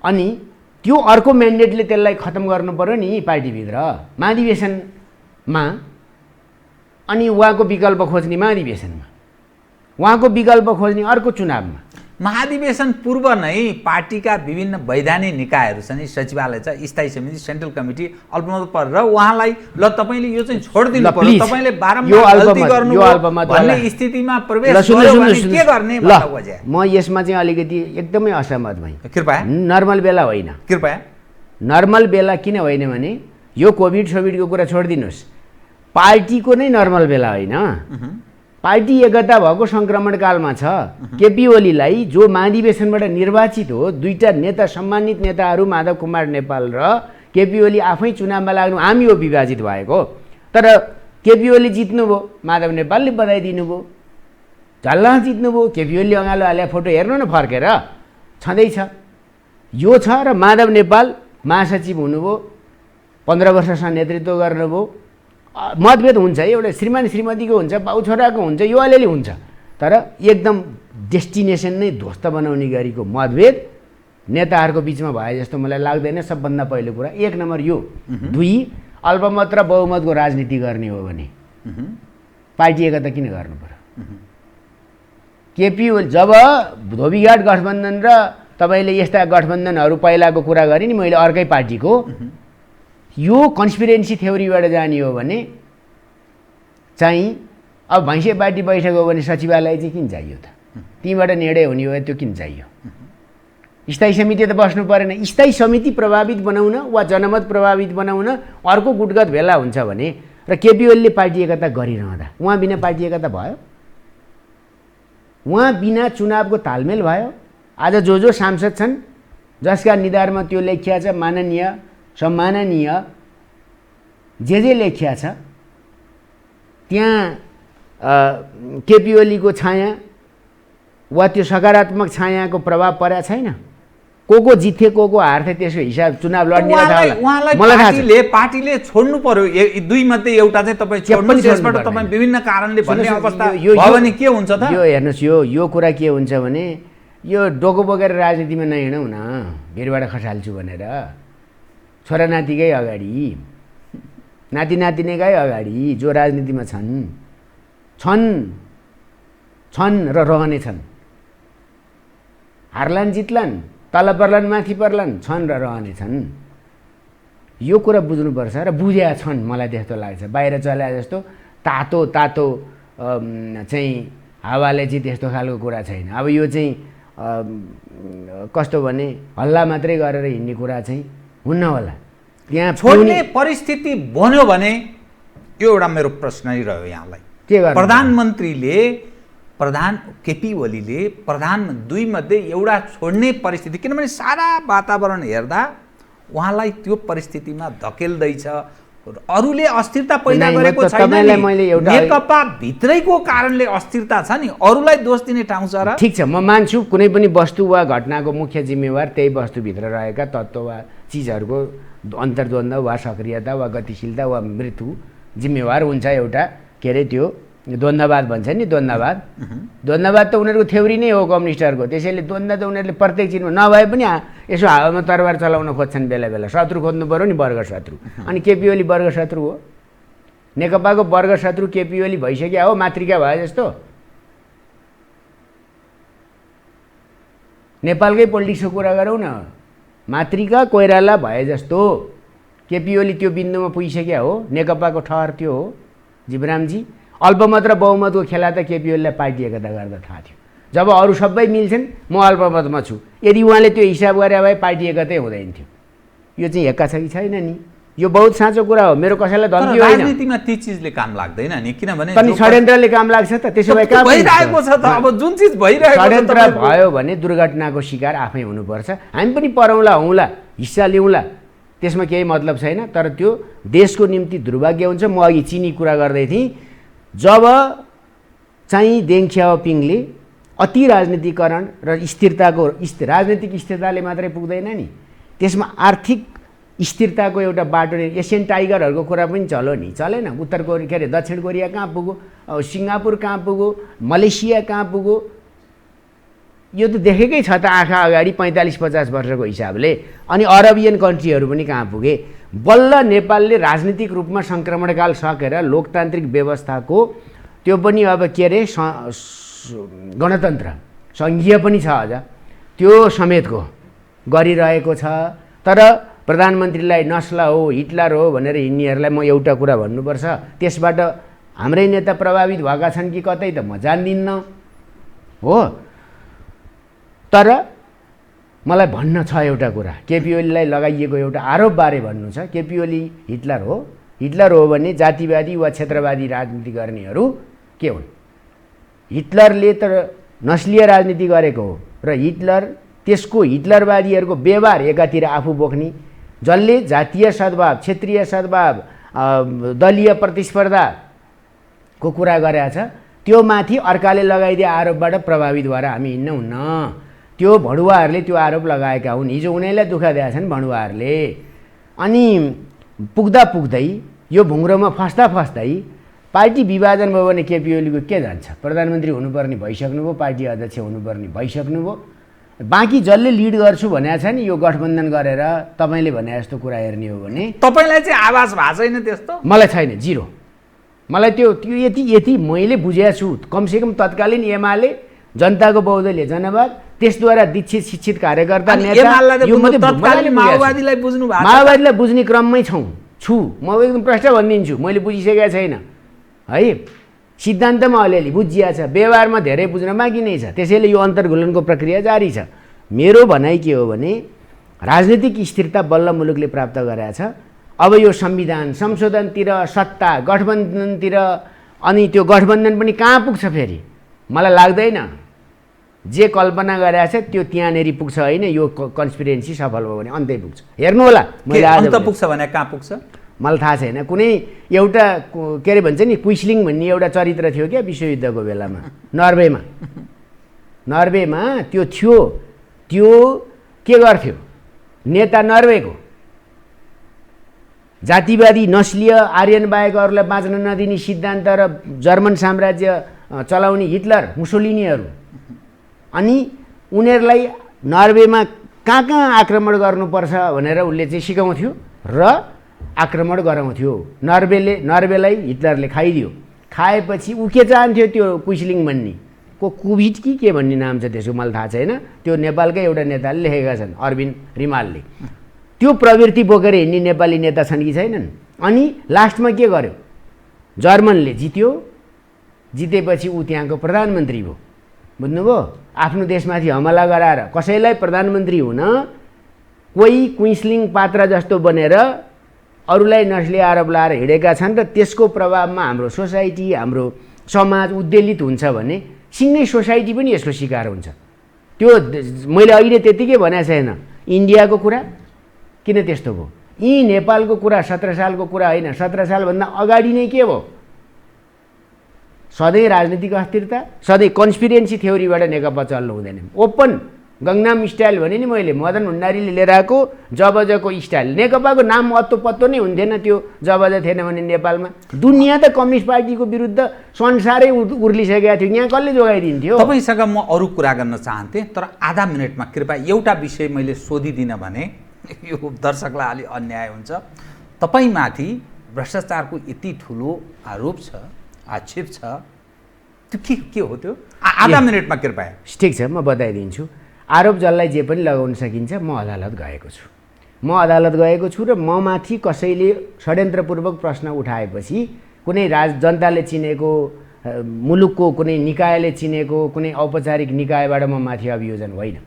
S2: अनि त्यो अर्को म्यान्डेटले त्यसलाई खत्तम गर्नु पर्यो नि पार्टीभित्र महाधिवेशनमा, अनि उहाँको विकल्प खोज्ने महाधिवेशनमा, उहाँको विकल्प खोज्ने अर्को चुनावमा।
S1: महाधिवेशन पूर्व नै पार्टीका विभिन्न वैधानिक निकायहरू छन्, सचिवालय छ, स्थायी समिति, सेन्ट्रल कमिटी अल्पमत परेर उहाँलाई ल तपाईँले यो चाहिँ छोडिदिनु पर्यो, तपाईँले बारम्बार गल्ती गर्नुभयो भन्ने स्थितिमा प्रवेश गर्यो भने के गर्ने भन्ने खोजे।
S2: म यसमा चाहिँ अलिकति एकदमै असहमत भएँ।
S1: कृपया,
S2: नर्मल बेला होइन,
S1: कृपया
S2: नर्मल बेला किन होइन भने यो कोभिडको कुरा छोडिदिनुहोस्, पार्टीको नै नर्मल बेला होइन। पार्टी एकता भएको सङ्क्रमणकालमा छ। केपी ओलीलाई जो महाधिवेशनबाट निर्वाचित हो, दुईटा नेता, सम्मानित नेताहरू माधव कुमार नेपाल र केपी ओली आफै चुनावमा लाग्नु, हामी हो विभाजित भएको, तर केपी ओली जित्नुभयो, माधव नेपालले बधाई दिनुभयो, झल्ला जित्नुभयो। केपी ओलीले अँगालो हाले फोटो हेर्नु न फर्केर छँदैछ, यो छ। र माधव नेपाल महासचिव हुनुभयो, 15 वर्षसम्म नेतृत्व गर्नुभयो। मतभेद हुन्छ, एउटा श्रीमान श्रीमतीको हुन्छ, बाउ छोराको हुन्छ, यो अलिअलि हुन्छ, तर एकदम डेस्टिनेसन नै ध्वस्त बनाउने गरीको मतभेद नेताहरूको बिचमा भए जस्तो मलाई लाग्दैन। सबभन्दा पहिलो कुरा 1 नम्बर यो। 2, अल्पमत र बहुमतको राजनीति गर्ने हो भने पार्टी एकता किन गर्नु पर्यो? केपी ओली जब धोबीघाट गठबन्धन र तपाईँले यस्ता गठबन्धनहरू पहिलाको कुरा गरेँ नि मैले अर्कै पार्टीको, यो कन्स्पिरेन्सी थ्योरीबाट जाने हो भने चाहिँ अब भैँसे पार्टी बैठक हो भने सचिवालय चाहिँ किन चाहियो त? त्यहीँबाट निर्णय हुने हो त्यो किन चाहियो? स्थायी समिति त बस्नु परेन। स्थायी समिति प्रभावित बनाउन वा जनमत प्रभावित बनाउन अर्को गुटगत भेला हुन्छ भने र केपी ओलीले पार्टी एकता गरिरहँदा उहाँ बिना पार्टी एकता भयो? उहाँ बिना चुनावको तालमेल भयो? आज जो सांसद छन् जसका निधारमा त्यो लेखिया छ माननीय सम्माननीय जे लेखिया छ त्यहाँ केपी ओलीको छाया वा त्यो सकारात्मक छायाको प्रभाव परेको छैन? को जिते को हार्थे त्यसको हिसाब चुनाव लड्ने
S1: पार्टीले छोड्नु पर्यो। दुई मध्ये एउटा चाहिँ तपाईँ छोड्नु, त्यसबाट तपाईँ विभिन्न कारणले भन्ने अवस्था भयो भने के हुन्छ त?
S2: यो हेर्नुहोस्, यो कुरा के हुन्छ भने यो डोको बोकेर राजनीतिमा नहिँडौँ न, भिरबाट खसाल्छु भनेर। छोरा नातिकै अगाडि, नाति नातिनीकै अगाडि जो राजनीतिमा छन् र रहनेछन्, हार्लान् जित्लान्, तल पर्लान् माथि पर्लान्, छन् र रहनेछन्। यो कुरा बुझ्नुपर्छ र बुझेका छन्। मलाई त्यस्तो लाग्छ बाहिर चले जस्तो तातो चाहिँ हावाले चाहिँ त्यस्तो खालको कुरा छैन। अब यो चाहिँ कस्तो भने हल्ला मात्रै गरेर हिँड्ने कुरा चाहिँ हुन्न होला।
S1: त्यहाँ छोड्ने परिस्थिति बन्यो भने यो एउटा मेरो प्रश्न रह्यो यहाँलाई।
S2: के गर्नु?
S1: प्रधानमन्त्रीले केपी ओलीले प्रधानमन्त्री दुई मध्ये एउटा छोड्ने परिस्थिति, किनभने सारा वातावरण हेर्दा उहाँलाई त्यो परिस्थितिमा धकेल्दैछ। अरूले अस्थिरता पैदा गरेको छैन, नेकपा भित्रैको कारणले अस्थिरता छ नि, अरूलाई दोष दिने ठाउँ छ र?
S2: ठिक छ, म मान्छु कुनै पनि वस्तु वा घटनाको मुख्य जिम्मेवार त्यही वस्तुभित्र रहेका तत्त्व वा चिजहरूको अन्तर्द्वन्द्व वा सक्रियता वा गतिशीलता वा मृत्यु जिम्मेवार हुन्छ। एउटा के अरे त्यो द्वन्द्ववाद भन्छ नि, द्वन्द्ववाद त उनीहरूको थ्योरी नै हो कम्युनिस्टहरूको। त्यसैले द्वन्द्व त उनीहरूले प्रत्येक चिजमा नभए पनि यसो हावामा तरबार चलाउन खोज्छन् बेला बेला। शत्रु खोज्नु पऱ्यो नि, वर्ग शत्रु। अनि केपी ओली वर्ग शत्रु हो? नेकपाको वर्ग शत्रु केपी ओली भइसक्यो हो, मातृका भए जस्तो। नेपालकै पोलिटिक्सको कुरा गरौँ न, मातृका कोइराला भए जस्तो केपी ओली त्यो बिन्दुमा पुगिसक्यो हो। नेकपाको ठहर त्यो हो जीवरामजी। अल्पमत र बहुमतको खेला त केपी ओलीलाई पार्टी एकता गर्दा थाहा थियो। जब अरू सबै मिल्छन् म अल्पमतमा छु, यदि उहाँले त्यो हिसाब गरे भए पार्टी एकतै हुँदैन थियो। यो चाहिँ हेक्का छ कि छैन नि? यो बहुत साँचो कुरा हो। मेरो कसैलाई धम्की होइन।
S1: राजनीतिमा ती चिजले काम लाग्दैन नि, किनभने
S2: पनि षड्यन्त्रले काम लाग्छ त। त्यसो भए कहाँ
S1: भइरहेको छ त? अब जुन चिज भइरहेको छ,
S2: षड्यन्त्र भयो भने दुर्घटनाको शिकार आफै हुनुपर्छ। हामी पनि परौँला हौँला, हिस्सा लिउँला, त्यसमा केही मतलब छैन। तर त्यो देशको निम्ति दुर्भाग्य हुन्छ। म अघि चिनी कुरा गर्दै थिएँ, जब चाहिँ देङ क्याओपिङले अति राजनीतिकरण र स्थिरताको राजनीतिक स्थिरताले मात्रै पुग्दैन नि, त्यसमा आर्थिक स्थिरताको एउटा बाटो नै। एसियन टाइगरहरूको कुरा पनि चल्यो नि, चलेन? उत्तर कोरिया के अरे दक्षिण कोरिया कहाँ पुग्यो, सिङ्गापुर कहाँ पुग्यो, मलेसिया कहाँ पुग्यो? यो त देखेकै छ त आँखा अगाडि 45-50 वर्षको हिसाबले। अनि अरबियन कन्ट्रीहरू पनि कहाँ पुगे। बल्ल नेपालले राजनीतिक रूपमा सङ्क्रमणकाल सकेर लोकतान्त्रिक व्यवस्थाको त्यो पनि अब के अरे गणतन्त्र सङ्घीय पनि छ अझ, त्यो समेतको गरिरहेको छ। तर प्रधानमन्त्रीलाई नस्ला हो, हिटलर हो भनेर हिँड्नेहरूलाई म एउटा कुरा भन्नुपर्छ, त्यसबाट हाम्रै नेता प्रभावित भएका छन् कि कतै त म जान्दिनँ हो। तर मलाई भन्न छ एउटा कुरा, केपी ओलीलाई लगाइएको एउटा आरोपबारे भन्नु छ। केपी ओली हिटलर हो? हिटलर हो भने जातिवादी वा क्षेत्रवादी राजनीति गर्नेहरू के हुन्? हिटलरले त नस्लीय राजनीति गरेको हो र त्यसको हिटलरवादीहरूको व्यवहार एकातिर आफू बोक्ने, जसले जातीय सद्भाव, क्षेत्रीय सद्भाव, दलीय प्रतिस्पर्धाको कुरा गरेका छ, त्यो माथि अर्काले लगाइदिए आरोपबाट प्रभावित भएर हामी हिँड्न हुन्न। त्यो भडुवाहरूले त्यो आरोप लगाएका हुन्। हिजो उनीहरूलाई दुःख दिएका छन् भडुवाहरूले। अनि पुग्दा पुग्दै यो भुङ्ग्रोमा फस्दा फस्दै पार्टी विभाजन भयो भने केपी ओलीको के जान्छ? प्रधानमन्त्री हुनुपर्ने भइसक्नुभयो, पार्टी अध्यक्ष हुनुपर्ने भइसक्नुभयो। बाँकी जसले लिड गर्छु भनेको छ नि यो गठबन्धन गरेर, तपाईँले भने जस्तो कुरा हेर्ने हो भने
S1: तपाईँलाई चाहिँ आवाज भएको छैन त्यस्तो?
S2: मलाई छैन, जिरो। मलाई त्यो यति मैले बुझेको छु। कमसेकम तत्कालीन एमाले जनताको बहुदलीय जनमत, त्यसद्वारा दीक्षित शिक्षित कार्यकर्ता
S1: अनि
S2: नेता
S1: एमालेलाई
S2: यो मात्रै
S1: तत्कालीन माओवादीलाई बुझ्नु भएको छ?
S2: माओवादीलाई बुझ्ने क्रममै छु म एकदम प्रष्ट भनिदिन्छु, मैले बुझिसकेको छैन है। सिद्धान्तमा अलिअलि बुझिया छ, व्यवहारमा धेरै बुझ्न बाँकी नै छ। त्यसैले यो अन्तर्घुलनको प्रक्रिया जारी छ। मेरो भनाइ के हो भने राजनीतिक स्थिरता बल्ल मुलुकले प्राप्त गरेको छ। अब यो संविधान संशोधनतिर, सत्ता गठबन्धनतिर, अनि त्यो गठबन्धन पनि कहाँ पुग्छ फेरि मलाई लाग्दैन। जे कल्पना गरेको छ त्यो त्यहाँनेरि पुग्छ होइन। यो कन्स्पिरेन्सी सफल भयो भने अन्तै पुग्छ। हेर्नु होला, मैले आज
S1: अन्त पुग्छ भने कहाँ पुग्छ
S2: मलाई थाहा छैन। कुनै एउटा के अरे भन्छ नि, क्विस्लिङ भन्ने एउटा चरित्र थियो क्या विश्वयुद्धको बेलामा नर्वेमा त्यो थियो। त्यो के गर्थ्यो, नेता नर्वेको जातिवादी नस्लीय आर्यन बाहेक अरूलाई बाँच्न नदिने सिद्धान्त र जर्मन साम्राज्य चलाउने हिटलर मुसोलिनीहरू, अनि उनीहरूलाई नर्वेमा कहाँ कहाँ आक्रमण गर्नुपर्छ भनेर उसले चाहिँ सिकाउँथ्यो र आक्रमण गराउँथ्यो। नर्वेलाई हिटलरले खाइदियो। खाएपछि ऊ के चाहन्थ्यो, त्यो क्विस्लिङ भन्ने कुभिट कि के भन्ने नाम छ त्यसको, मलाई थाहा छैन। त्यो नेपालकै एउटा नेताले लेखेका छन्, अरविन्द रिमालले। त्यो प्रवृत्ति बोकेर हिँड्ने नेपाली नेता छन् कि छैनन्? अनि लास्टमा के गर्यो, जर्मनले जित्यो। जितेपछि ऊ त्यहाँको प्रधानमन्त्री भयो। बुझ्नुभयो? आफ्नो देशमाथि हमला गराएर कसैलाई प्रधानमन्त्री हुन कोही क्विस्लिङ पात्र जस्तो बनेर अरूलाई नस्ली आरोप लाएर हिँडेका छन् र त्यसको प्रभावमा हाम्रो सोसाइटी, हाम्रो समाज उद्वेलित हुन्छ भने सिङ्गै सोसाइटी पनि यसको शिकार हुन्छ। त्यो मैले अहिले त्यतिकै भनेको छैन। इन्डियाको कुरा किन त्यस्तो भयो? यी नेपालको कुरा 17 सालको कुरा होइन, 17 सालभन्दा अगाडि नै के भयो? सधैँ राजनीतिक अस्थिरता, सधैँ कन्स्पिरेन्सी थ्योरीबाट नेकपा चल्नु हुँदैन। ओपन गङ्गनाम स्टाइल भने नि मैले, मदन भण्डारीले लिएर आएको जबजको स्टाइल। नेकपाको नाम अत्तो पत्तो नै हुन्थेन त्यो जबज थिएन भने नेपालमा। दुनियाँ त कम्युनिस्ट पार्टीको विरुद्ध संसारै उर्लिसकेको थियो, यहाँ कसले जोगाइदिन्थ्यो?
S1: तपाईँसँग म अरू कुरा गर्न चाहन्थेँ, तर आधा मिनटमा कृपया एउटा विषय मैले सोधिदिनँ भने यो दर्शकलाई अलि अन्याय हुन्छ। तपाईँमाथि भ्रष्टाचारको यति ठुलो आरोप छ, आक्षेप छ, त्यो के हो त्यो? आधा मिनटमा कृपया।
S2: ठिक छ, म बताइदिन्छु। आरोप जसलाई जे पनि लगाउन सकिन्छ। म अदालत गएको छु र म माथि कसैले षड्यन्त्रपूर्वक प्रश्न उठाएपछि, कुनै जनताले चिनेको, मुलुकको कुनै निकायले चिनेको कुनै औपचारिक निकायबाट म माथि अभियोजन होइन।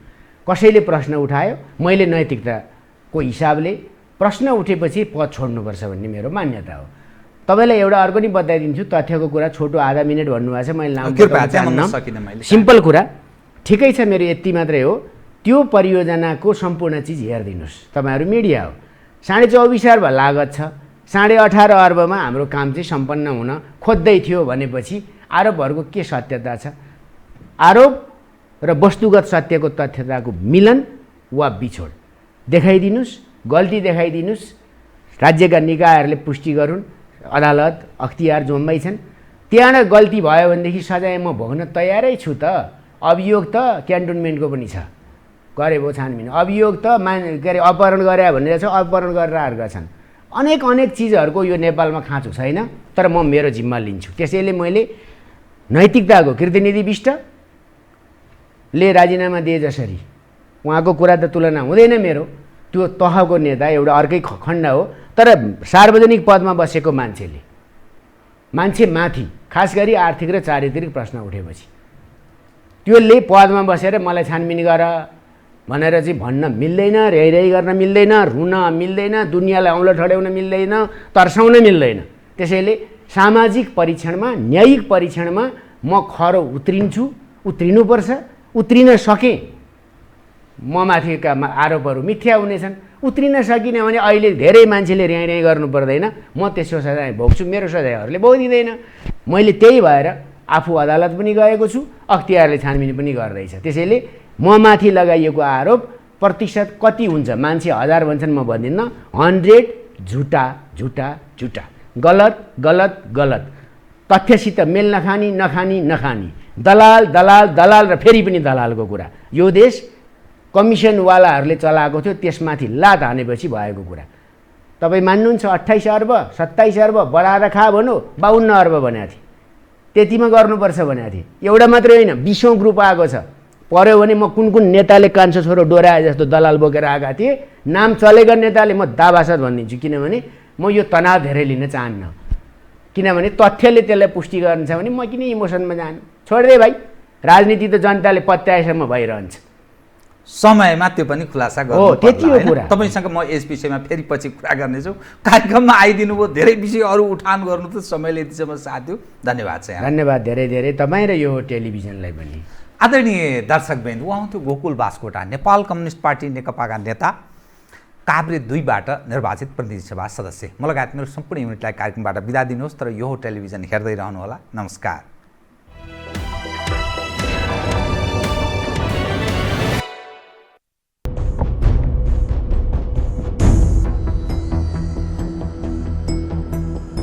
S2: कसैले प्रश्न उठायो, मैले नैतिकताको हिसाबले प्रश्न उठेपछि पद छोड्नुपर्छ भन्ने मेरो मान्यता हो। तपाईँलाई एउटा अर्को नि बताइदिन्छु, तथ्यको कुरा। छोटो आधा मिनट भन्नुभएको छ, मैले सिम्पल कुरा। ठिकै छ, मेरो यति मात्रै हो। त्यो परियोजनाको सम्पूर्ण चिज हेरिदिनुहोस्, तपाईँहरू मिडिया हो। 24.5 अर्ब लागत छ, 18.5 अर्बमा हाम्रो काम चाहिँ सम्पन्न हुन खोज्दै थियो भनेपछि आरोपहरूको के सत्यता छ? आरोप र वस्तुगत सत्यको तथ्यताको मिलन वा बिछोड देखाइदिनुहोस्, गल्ती देखाइदिनुहोस्। राज्यका निकायहरूले पुष्टि गरून्, अदालत अख्तियार जोम्मै छन्। त्यहाँबाट गल्ती भयो भनेदेखि सजाय म भोग्न तयारै छु त। अभियोग त क्यान्टोनमेन्टको पनि छ, गरे भयो छानबिन। अभियोग त के अरे अपहरण गरे भनेर छ, अपहरण गरेर आएका छन्। अनेक चिजहरूको यो नेपालमा खाँचो छैन, तर म मेरो जिम्मा लिन्छु। त्यसैले मैले नैतिकताको कृतिनिधि विष्टले राजीनामा दिए जसरी उहाँको कुरा त तुलना हुँदैन मेरो। त्यो तहको नेता एउटा अर्कै खण्ड हो, तर सार्वजनिक पदमा बसेको मान्छे माथि खास गरी आर्थिक र चारित्रिक प्रश्न उठेपछि त्यसले पदमा बसेर मलाई छानबिन गर भनेर चाहिँ भन्न मिल्दैन, रेहै गर्न मिल्दैन, रुन मिल्दैन, दुनियाँलाई औँलो ठड्याउन मिल्दैन, तर्साउन मिल्दैन। त्यसैले सामाजिक परीक्षणमा, न्यायिक परीक्षणमा म खरो उत्रिनुपर्छ। उत्रिन सकेँ म माथिका आरोपहरू मिथ्या हुनेछन्। उत्रिन सकिनँ भने अहिले धेरै मान्छेले र्याइ गर्नु पर्दैन, म त्यसको सजाय भोग्छु, मेरो सजायहरूले भोगिँदैन। मैले त्यही भएर आफू अदालत पनि गएको छु, अख्तियारले छानबिन पनि गर्दैछ। त्यसैले म माथि लगाइएको आरोप प्रतिशत कति हुन्छ? मान्छे 1000 भन्छन्, म भन्दिनँ 100 झुटा, गलत, तथ्यसित मेल नखानी, दलाल र फेरि पनि दलालको कुरा। यो देश कमिसनवालाहरूले चलाएको थियो, त्यसमाथि लात हानेपछि भएको कुरा। तपाईँ मान्नुहुन्छ? 28 अर्ब 27 अर्ब बढाएर खा भनौँ, 52 अर्ब भनेको थिएँ। त्यतिमा गर्नुपर्छ भनेको थिएँ। एउटा मात्रै होइन, 20औं ग्रुप आएको छ। पर्यो भने म कुन कुन नेताले कान्छो छोरो डोराए जस्तो दलाल बोकेर आएका थिए, नाम चलेका नेताले म दाबासाथ भनिदिन्छु। किनभने म यो तनाव धेरै लिन चाहन्न। किनभने तथ्यले त्यसलाई पुष्टि गर्छ भने म किन इमोसनमा जानु, छोडिदे भाइ। राजनीति त जनताले पत्याएसम्म भइरहन्छ।
S1: समयमा त्यो पनि खुलासा गर्नु पर्ला।
S2: त्यति हो कुरा।
S1: तपाईसँग म यस विषयमा फेरि पछि कुरा गर्नेछु। कार्यक्रममा आइदिनु भयो, धेरै विषय अरू उठान गर्नु त समयले यतिसम्म साथ दियो। धन्यवाद छ।
S2: धन्यवाद धेरै धेरै तपाईँ र यो टेलिभिजनलाई पनि।
S1: आदरणीय दर्शकवृन्द, उहाँ हुनुहुन्थ्यो गोकुल बास्कोटा, नेपाल कम्युनिस्ट पार्टी नेकपाका नेता, काभ्रे 2बाट निर्वाचित प्रतिनिधि सभा सदस्य। म लगायत मेरो सम्पूर्ण युनिटलाई कार्यक्रमबाट बिदा दिनुहोस्, तर यो टेलिभिजन हेर्दै रहनुहोला। नमस्कार।